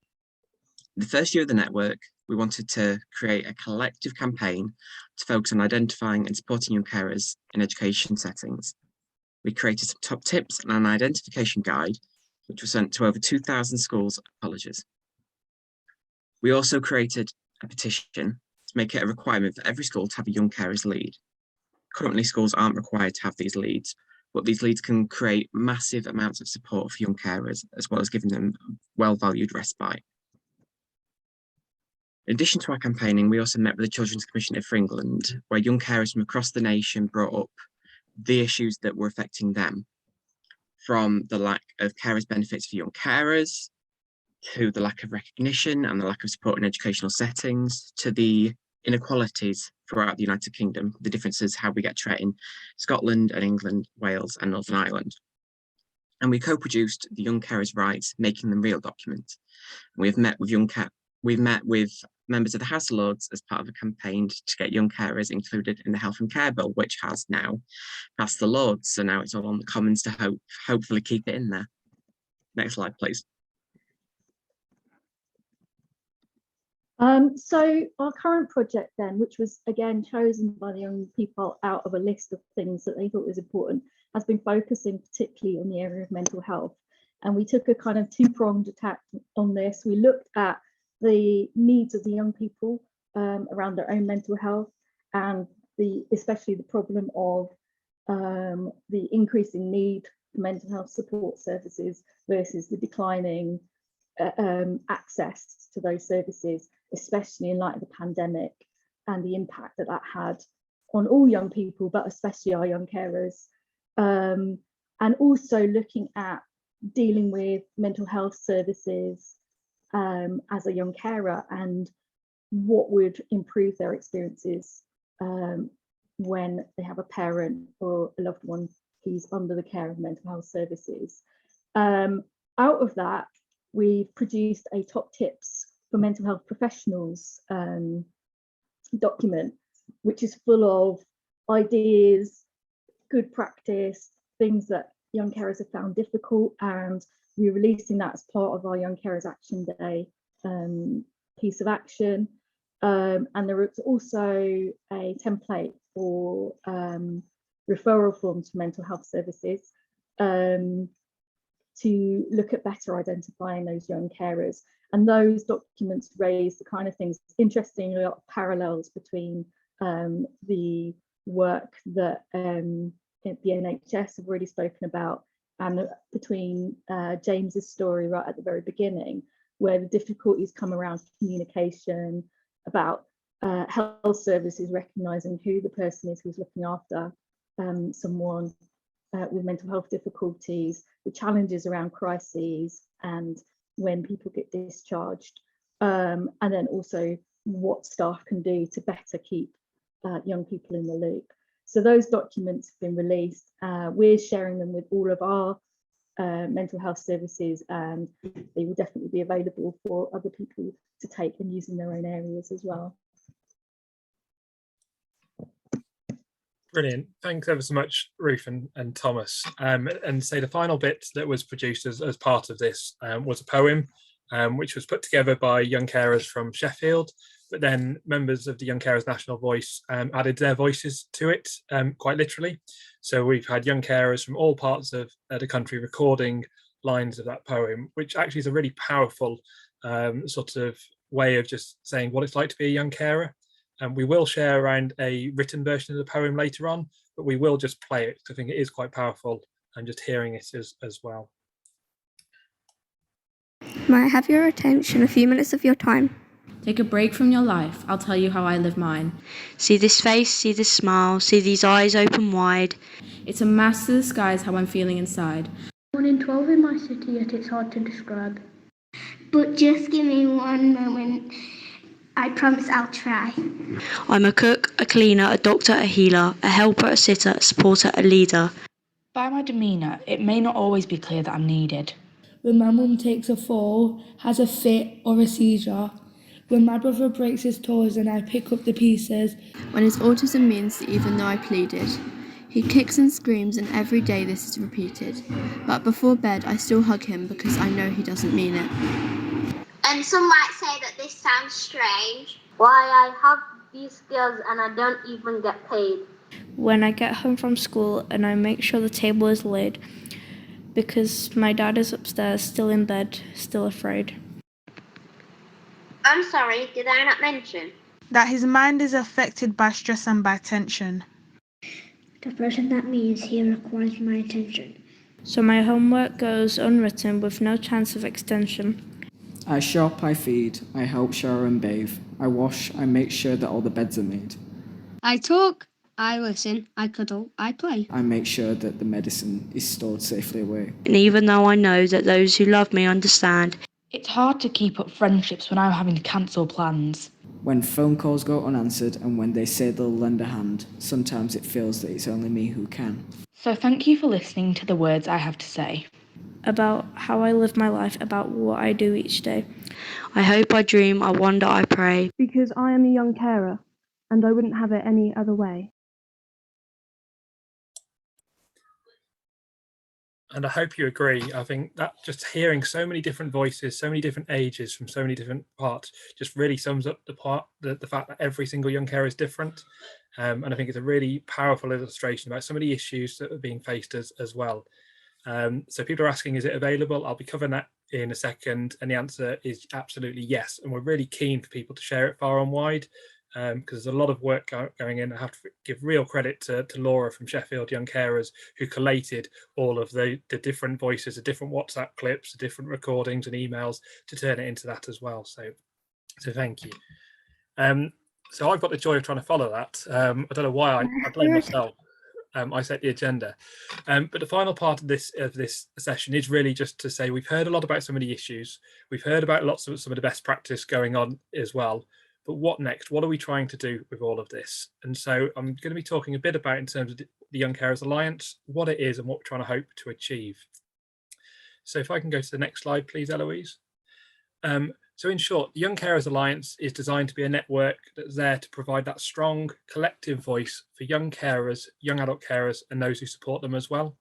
The first year of the network, we wanted to create a collective campaign to focus on identifying and supporting young carers in education settings. We created some top tips and an identification guide, which was sent to over 2,000 schools and colleges. We also created a petition to make it a requirement for every school to have a young carers lead. Currently, schools aren't required to have these leads, but these leads can create massive amounts of support for young carers, as well as giving them well-valued respite. In addition to our campaigning, we also met with the Children's Commission for England, where young carers from across the nation brought up the issues that were affecting them, from the lack of carers benefits for young carers, to the lack of recognition and the lack of support in educational settings, to the inequalities throughout the United Kingdom, the differences how we get treated in Scotland and England, Wales and Northern Ireland. And we co-produced the Young Carers' Rights, Making Them Real document. We've met with members of the House of Lords as part of a campaign to get young carers included in the Health and Care Bill, which has now passed the Lords. So now it's all on the Commons to hopefully keep it in there. Next slide, please. So our current project then, which was again chosen by the young people out of a list of things that they thought was important, has been focusing particularly on the area of mental health. And we took a kind of two-pronged attack on this. We looked at the needs of the young people around their own mental health, and especially the problem of the increasing need for mental health support services versus the declining access to those services, especially in light of the pandemic and the impact that that had on all young people, but especially our young carers. And also looking at dealing with mental health services as a young carer and what would improve their experiences when they have a parent or a loved one who's under the care of mental health services. Out of that, we've produced a top tips for mental health professionals document, which is full of ideas, good practice, things that young carers have found difficult, and we're releasing that as part of our Young Carers Action Day piece of action. And there is also a template for referral forms for mental health services to look at better identifying those young carers. And those documents raise the kind of things, interestingly, a lot of parallels between the work that the NHS have already spoken about, and between James's story right at the very beginning, where the difficulties come around communication, about health services recognising who the person is who's looking after someone with mental health difficulties, the challenges around crises and when people get discharged, and then also what staff can do to better keep young people in the loop. So those documents have been released. We're sharing them with all of our mental health services, and they will definitely be available for other people to take and use in their own areas as well. Brilliant. Thanks ever so much, Ruth and Thomas. And say the final bit that was produced as part of this was a poem, which was put together by young carers from Sheffield, but then members of the Young Carers National Voice added their voices to it, quite literally. So we've had young carers from all parts of the country recording lines of that poem, which actually is a really powerful sort of way of just saying what it's like to be a young carer. And we will share around a written version of the poem later on, but we will just play it because I think it is quite powerful, and just hearing it as well. Might I have your attention, a few minutes of your time? Take a break from your life, I'll tell you how I live mine. See this face, see this smile, see these eyes open wide. It's a mask to disguise how I'm feeling inside. 1 in 12 in my city, yet it's hard to describe. But just give me one moment, I promise I'll try. I'm a cook, a cleaner, a doctor, a healer, a helper, a sitter, a supporter, a leader. By my demeanour, it may not always be clear that I'm needed. When my mum takes a fall, has a fit or a seizure, When my brother breaks his toys and I pick up the pieces. When his autism means that even though I pleaded. He kicks and screams and every day this is repeated. But before bed I still hug him because I know he doesn't mean it. And some might say that this sounds strange. Why I have these skills and I don't even get paid. When I get home from school and I make sure the table is laid because my dad is upstairs, still in bed, still afraid. I'm sorry, did I not mention? That his mind is affected by stress and by tension. Depression, that means he requires my attention. So my homework goes unwritten with no chance of extension. I shop, I feed, I help shower and bathe. I wash, I make sure that all the beds are made. I talk, I listen, I cuddle, I play. I make sure that the medicine is stored safely away. And even though I know that those who love me understand, It's hard to keep up friendships when I'm having to cancel plans. When phone calls go unanswered and when they say they'll lend a hand, sometimes it feels that it's only me who can. So thank you for listening to the words I have to say. About how I live my life, about what I do each day. I hope, I dream, I wonder, I pray. Because I am a young carer, and I wouldn't have it any other way. And I hope you agree. I think that just hearing so many different voices, so many different ages from so many different parts, just really sums up the fact that every single young carer is different. And I think it's a really powerful illustration about some of the issues that are being faced as well. So people are asking, is it available? I'll be covering that in a second. And the answer is absolutely yes. And we're really keen for people to share it far and wide. Because there's a lot of work going in. I have to give real credit to Laura from Sheffield Young Carers, who collated all of the different voices, the different WhatsApp clips, the different recordings and emails to turn it into that as well. So thank you. So I've got the joy of trying to follow that. I don't know why I blame myself. I set the agenda. But the final part of this session is really just to say we've heard a lot about some of the issues. We've heard about lots of some of the best practice going on as well. But what next? What are we trying to do with all of this? And so I'm going to be talking a bit about, in terms of the Young Carers Alliance, what it is and what we're trying to hope to achieve. So if I can go to the next slide, please, Eloise. So in short, the Young Carers Alliance is designed to be a network that's there to provide that strong collective voice for young carers, young adult carers, and those who support them as well.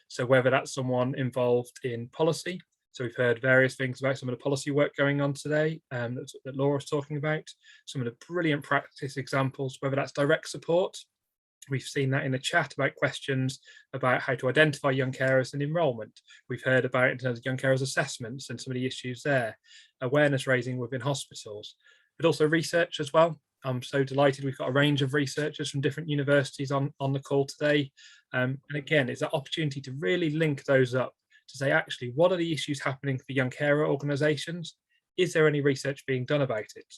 So whether that's someone involved in policy, so we've heard various things about some of the policy work going on today that Laura was talking about, some of the brilliant practice examples, whether that's direct support. We've seen that in the chat about questions about how to identify young carers and enrolment. We've heard about in terms of young carers assessments and some of the issues there, awareness raising within hospitals, but also research as well. I'm so delighted we've got a range of researchers from different universities on the call today. And again, it's an opportunity to really link those up to say, actually, what are the issues happening for young carer organisations? Is there any research being done about it?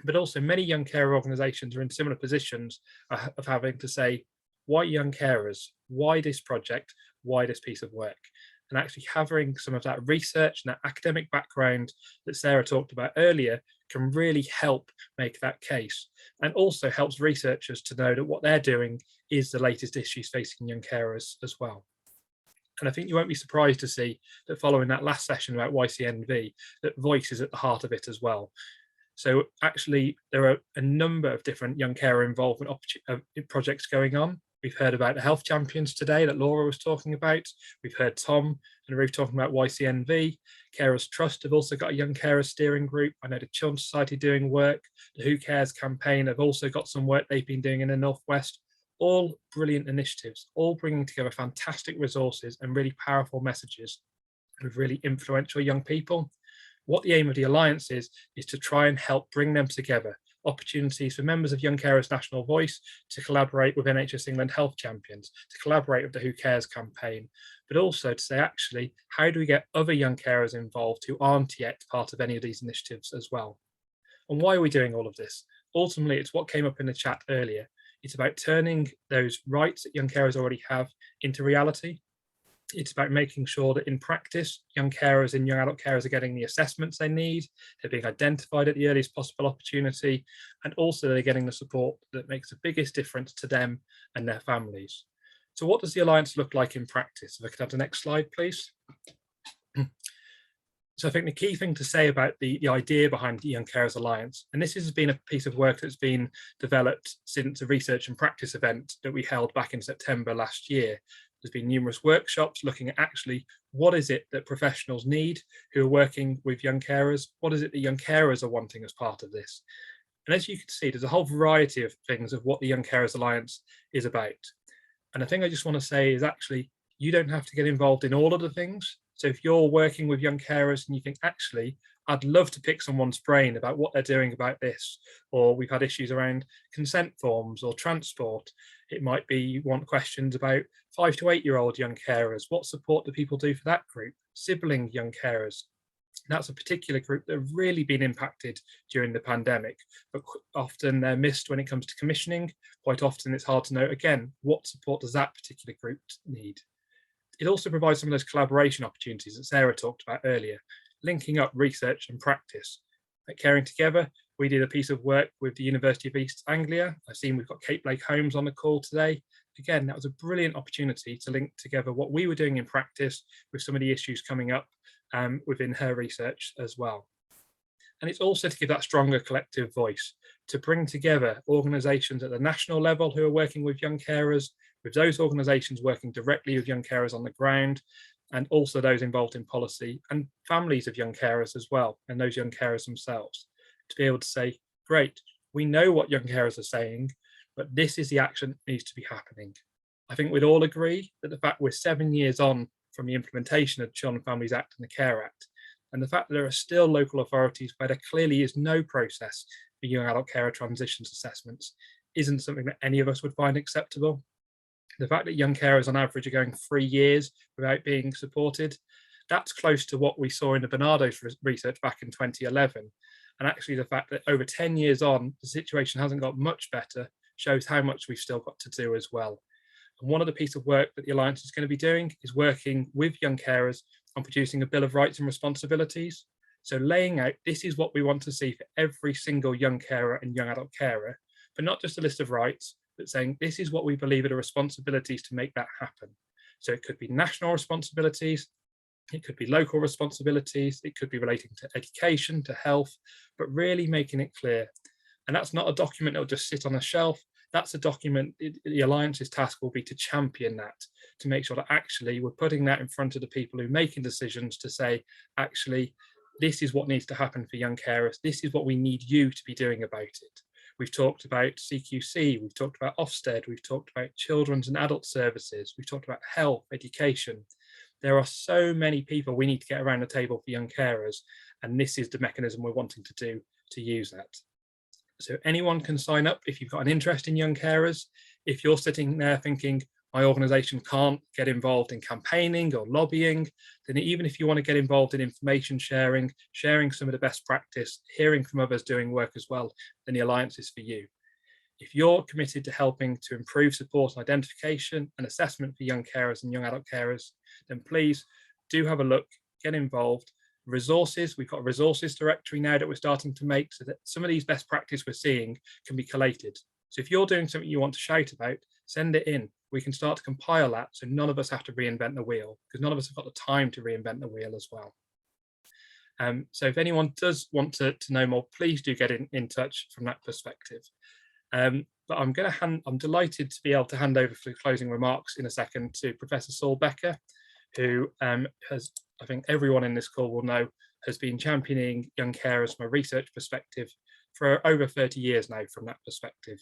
But also many young carer organisations are in similar positions of having to say, why young carers? Why this project? Why this piece of work? And actually having some of that research and that academic background that Sarah talked about earlier can really help make that case, and also helps researchers to know that what they're doing is the latest issues facing young carers as well. And I think you won't be surprised to see that following that last session about YCNV, that voice is at the heart of it as well. So actually, there are a number of different young carer involvement projects going on. We've heard about the health champions today that Laura was talking about. We've heard Tom and Ruth talking about YCNV. Carers Trust have also got a young carer steering group. I know the Children's Society doing work. The Who Cares campaign have also got some work they've been doing in the Northwest. All brilliant initiatives, all bringing together fantastic resources and really powerful messages with really influential young people. What the aim of the Alliance is to try and help bring them together. Opportunities for members of Young Carers National Voice to collaborate with NHS England Health Champions, to collaborate with the Who Cares campaign, but also to say, actually, how do we get other young carers involved who aren't yet part of any of these initiatives as well? And why are we doing all of this? Ultimately, it's what came up in the chat earlier. It's about turning those rights that young carers already have into reality. It's about making sure that in practice, young carers and young adult carers are getting the assessments they need, they're being identified at the earliest possible opportunity, and also they're getting the support that makes the biggest difference to them and their families. So what does the Alliance look like in practice? If I could have the next slide, please. So So I think the key thing to say about the idea behind the Young Carers Alliance, and this has been a piece of work that's been developed since a research and practice event that we held back in September last year. There's been numerous workshops looking at actually what is it that professionals need who are working with young carers? What is it that young carers are wanting as part of this? And as you can see, there's a whole variety of things of what the Young Carers Alliance is about. And the thing I just want to say is actually, you don't have to get involved in all of the things. So if you're working with young carers and you think, actually, I'd love to pick someone's brain about what they're doing about this, or we've had issues around consent forms or transport. It might be you want questions about 5 to 8 year old young carers. What support do people do for that group? Sibling young carers. That's a particular group that have really been impacted during the pandemic, but often they're missed when it comes to commissioning. Quite often it's hard to know, again, what support does that particular group need? It also provides some of those collaboration opportunities that Sarah talked about earlier, linking up research and practice. At Caring Together, we did a piece of work with the University of East Anglia. I've seen we've got Kate Blake Holmes on the call today. Again, that was a brilliant opportunity to link together what we were doing in practice with some of the issues coming up within her research as well. And it's also to give that stronger collective voice, to bring together organisations at the national level who are working with young carers, with those organisations working directly with young carers on the ground, and also those involved in policy and families of young carers as well, and those young carers themselves, to be able to say, great, we know what young carers are saying, but this is the action that needs to be happening. I think we'd all agree that the fact we're 7 years on from the implementation of the Children and Families Act and the Care Act, and the fact that there are still local authorities where there clearly is no process for young adult carer transitions assessments isn't something that any of us would find acceptable. The fact that young carers on average are going 3 years without being supported, that's close to what we saw in the Bernardo's research back in 2011. And actually the fact that over 10 years on, the situation hasn't got much better shows how much we've still got to do as well. And one of the pieces of work that the Alliance is going to be doing is working with young carers on producing a Bill of Rights and Responsibilities. So laying out, this is what we want to see for every single young carer and young adult carer, but not just a list of rights, but saying this is what we believe are the responsibilities to make that happen. So it could be national responsibilities, it could be local responsibilities, it could be relating to education, to health, but really making it clear. And that's not a document that will just sit on a shelf. That's a document, the Alliance's task will be to champion that, to make sure that actually we're putting that in front of the people who are making decisions to say, actually, this is what needs to happen for young carers. This is what we need you to be doing about it. We've talked about CQC, we've talked about Ofsted, we've talked about children's and adult services, we've talked about health, education. There are so many people we need to get around the table for young carers, and this is the mechanism we're wanting to do to use that. So anyone can sign up if you've got an interest in young carers. If you're sitting there thinking, my organisation can't get involved in campaigning or lobbying, then even if you want to get involved in information sharing, sharing some of the best practice, hearing from others doing work as well, then the Alliance is for you. If you're committed to helping to improve support and identification and assessment for young carers and young adult carers, then please do have a look, get involved. Resources, we've got a resources directory now that we're starting to make so that some of these best practice we're seeing can be collated. So if you're doing something you want to shout about, send it in. We can start to compile that so none of us have to reinvent the wheel, because none of us have got the time to reinvent the wheel as well. So if anyone does want to know more, please do get in touch from that perspective. But I'm delighted to be able to hand over for closing remarks in a second to Professor Saul Becker, who has, I think everyone in this call will know, has been championing young carers from a research perspective for over 30 years now from that perspective.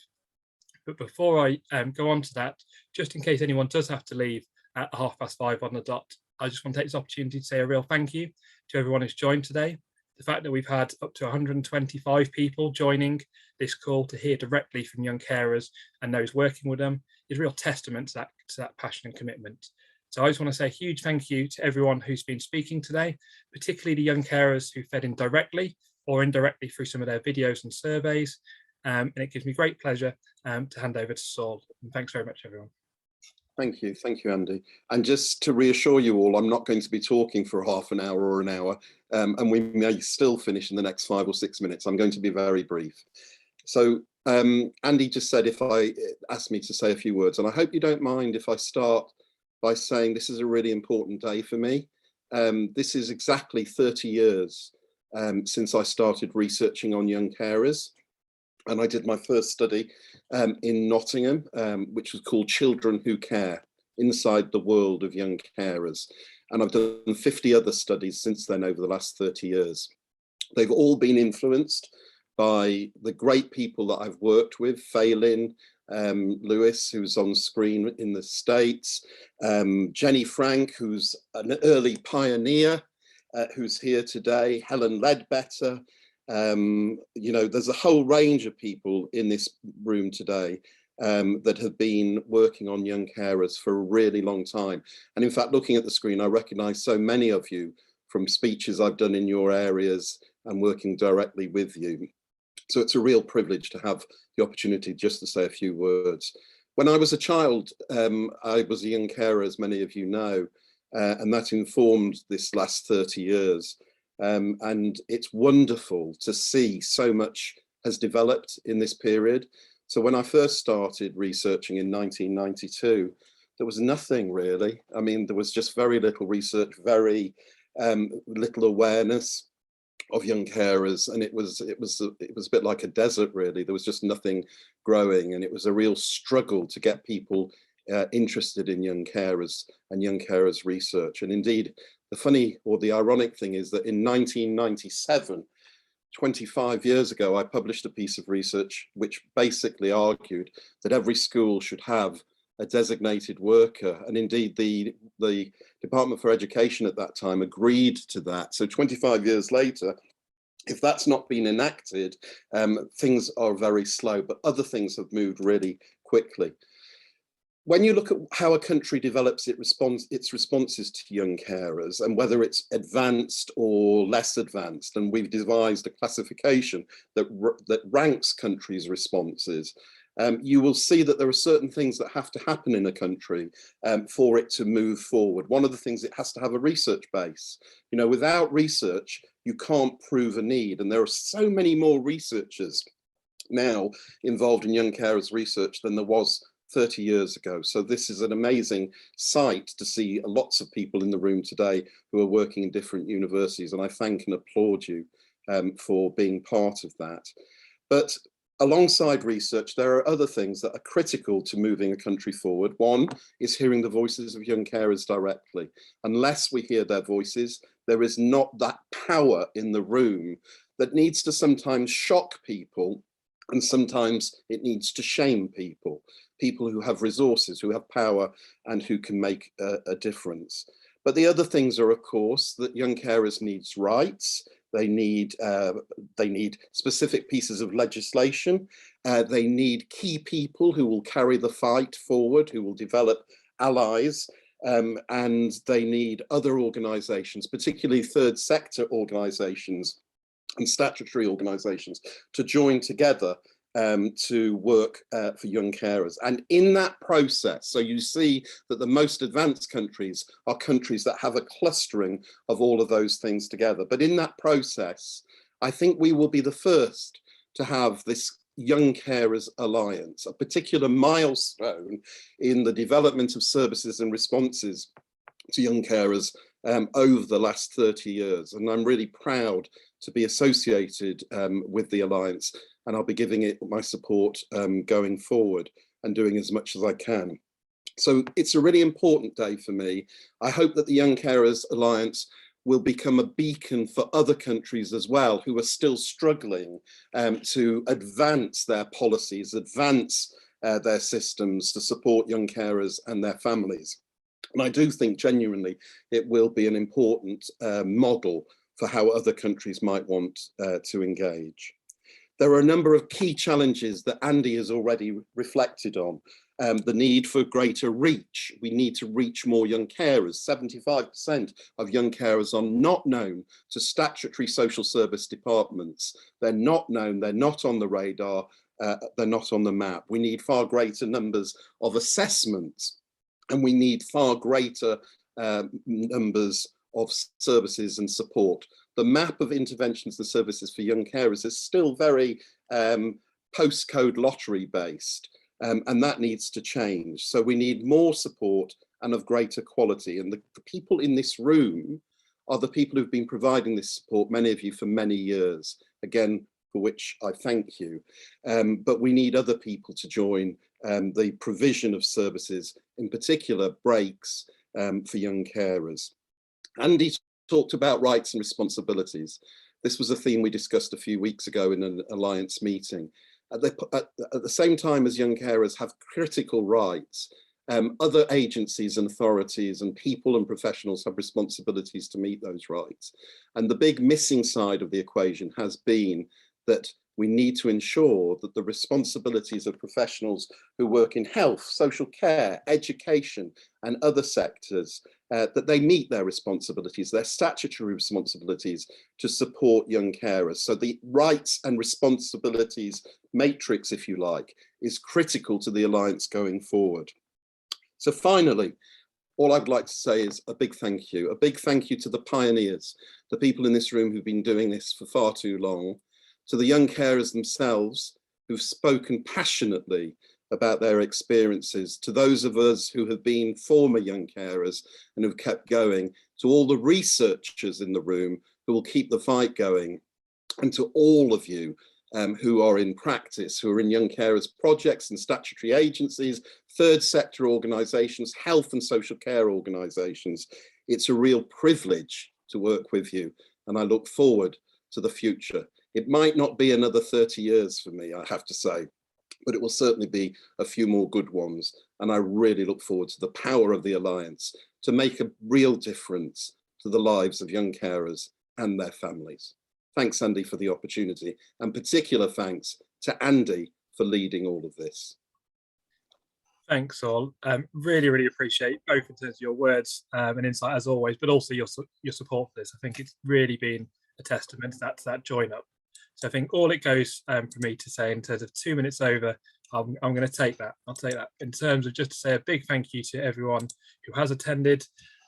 But before I go on to that, just in case anyone does have to leave at 5:30 on the dot, I just want to take this opportunity to say a real thank you to everyone who's joined today. The fact that we've had up to 125 people joining this call to hear directly from young carers and those working with them is a real testament to that passion and commitment. So I just want to say a huge thank you to everyone who's been speaking today, particularly the young carers who fed in directly or indirectly through some of their videos and surveys. And it gives me great pleasure to hand over to Saul. And thanks very much, everyone. Thank you, Andy. And just to reassure you all, I'm not going to be talking for half an hour or an hour, and we may still finish in the next 5 or 6 minutes. I'm going to be very brief. So Andy just said if I asked me to say a few words, and I hope you don't mind if I start by saying this is a really important day for me. this is exactly 30 years since I started researching on young carers. And I did my first study in Nottingham, which was called Children Who Care, Inside the World of Young Carers. And I've done 50 other studies since then over the last 30 years. They've all been influenced by the great people that I've worked with, Phelan, Lewis, who's on screen in the States, Jenny Frank, who's an early pioneer, who's here today, Helen Ledbetter. You know, there's a whole range of people in this room today that have been working on young carers for a really long time. And in fact, looking at the screen, I recognize so many of you from speeches I've done in your areas and working directly with you. So it's a real privilege to have the opportunity just to say a few words. When I was a child, I was a young carer, as many of you know, and that informed this last 30 years. And it's wonderful to see so much has developed in this period. So when I first started researching in 1992, there was nothing really. I mean, there was just very little research, very little awareness of young carers, and it was a bit like a desert really. There was just nothing growing, and it was a real struggle to get people interested in young carers and young carers research. And indeed, the funny or the ironic thing is that in 1997, 25 years ago, I published a piece of research which basically argued that every school should have a designated worker. And indeed, the Department for Education at that time agreed to that. So 25 years later, if that's not been enacted, things are very slow, but other things have moved really quickly. When you look at how a country develops its responses to young carers and whether it's advanced or less advanced, and we've devised a classification that ranks countries' responses, you will see that there are certain things that have to happen in a country for it to move forward. One of the things, it has to have a research base. You know, without research, you can't prove a need. And there are so many more researchers now involved in young carers research than there was 30 years ago. So this is an amazing sight to see lots of people in the room today who are working in different universities. And I thank and applaud you for being part of that. But alongside research, there are other things that are critical to moving a country forward. One is hearing the voices of young carers directly. Unless we hear their voices, there is not that power in the room that needs to sometimes shock people, and sometimes it needs to shame people, people who have resources, who have power, and who can make a difference. But the other things are, of course, that young carers need rights. They need specific pieces of legislation. They need key people who will carry the fight forward, who will develop allies, and they need other organisations, particularly third sector organisations and statutory organisations, to join together to work for young carers. And in that process, so you see that the most advanced countries are countries that have a clustering of all of those things together. But in that process, I think we will be the first to have this Young Carers Alliance, a particular milestone in the development of services and responses to young carers over the last 30 years. And I'm really proud to be associated with the Alliance, and I'll be giving it my support going forward and doing as much as I can. So it's a really important day for me. I hope that the Young Carers Alliance will become a beacon for other countries as well who are still struggling to advance their policies, advance their systems to support young carers and their families. And I do think genuinely it will be an important model for how other countries might want to engage. There are a number of key challenges that Andy has already reflected on. The need for greater reach. We need to reach more young carers. 75% of young carers are not known to statutory social service departments. They're not known, they're not on the radar, they're not on the map. We need far greater numbers of assessments, and we need far greater numbers of services and support. The map of interventions and services for young carers is still very postcode lottery based, and that needs to change. So we need more support and of greater quality. And the people in this room are the people who've been providing this support, many of you for many years, again, for which I thank you. But we need other people to join the provision of services, in particular breaks for young carers. Andy talked about rights and responsibilities. This was a theme we discussed a few weeks ago in an Alliance meeting. At the same time as young carers have critical rights, other agencies and authorities and people and professionals have responsibilities to meet those rights. And the big missing side of the equation has been that we need to ensure that the responsibilities of professionals who work in health, social care, education, and other sectors, that they meet their responsibilities, their statutory responsibilities to support young carers. So the rights and responsibilities matrix, if you like, is critical to the Alliance going forward. So finally, all I'd like to say is a big thank you to the pioneers, the people in this room who've been doing this for far too long, to the young carers themselves who've spoken passionately about their experiences, to those of us who have been former young carers and have kept going, to all the researchers in the room who will keep the fight going, and to all of you who are in practice, who are in young carers projects and statutory agencies, third sector organisations, health and social care organisations. It's a real privilege to work with you, and I look forward to the future. It might not be another 30 years for me, I have to say, but it will certainly be a few more good ones. And I really look forward to the power of the Alliance to make a real difference to the lives of young carers and their families. Thanks, Andy, for the opportunity, and particular thanks to Andy for leading all of this. Thanks all. Really, really appreciate both in terms of your words and insight as always, but also your support for this. I think it's really been a testament to that join up. So I think all it goes for me to say in terms of 2 minutes over, I'm going to take that. I'll take that in terms of just to say a big thank you to everyone who has attended.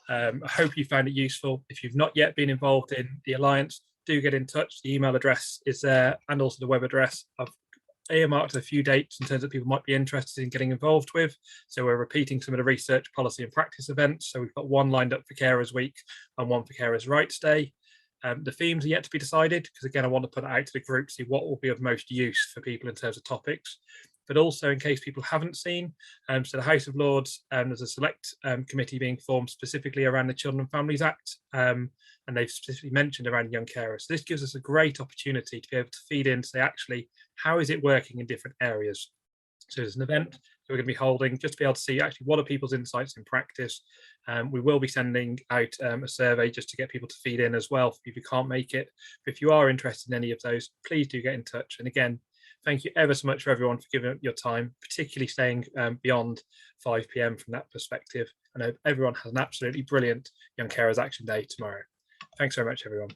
I hope you found it useful. If you've not yet been involved in the Alliance, do get in touch. The email address is there and also the web address. I've earmarked a few dates in terms of people might be interested in getting involved with. So we're repeating some of the research, policy and practice events. So we've got one lined up for Carers Week and one for Carers Rights Day. The themes are yet to be decided because again, I want to put it out to the group, see what will be of most use for people in terms of topics. But also in case people haven't seen, so the House of Lords, there's a select committee being formed specifically around the Children and Families Act, and they've specifically mentioned around young carers. So this gives us a great opportunity to be able to feed in, say, actually, how is it working in different areas? So there's an event that we're going to be holding just to be able to see actually what are people's insights in practice. We will be sending out a survey just to get people to feed in as well for people who can't make it. But if you are interested in any of those, please do get in touch. And again, thank you ever so much for everyone for giving up your time, particularly staying beyond 5 p.m. from that perspective. I hope everyone has an absolutely brilliant Young Carers Action Day tomorrow. Thanks very much, everyone.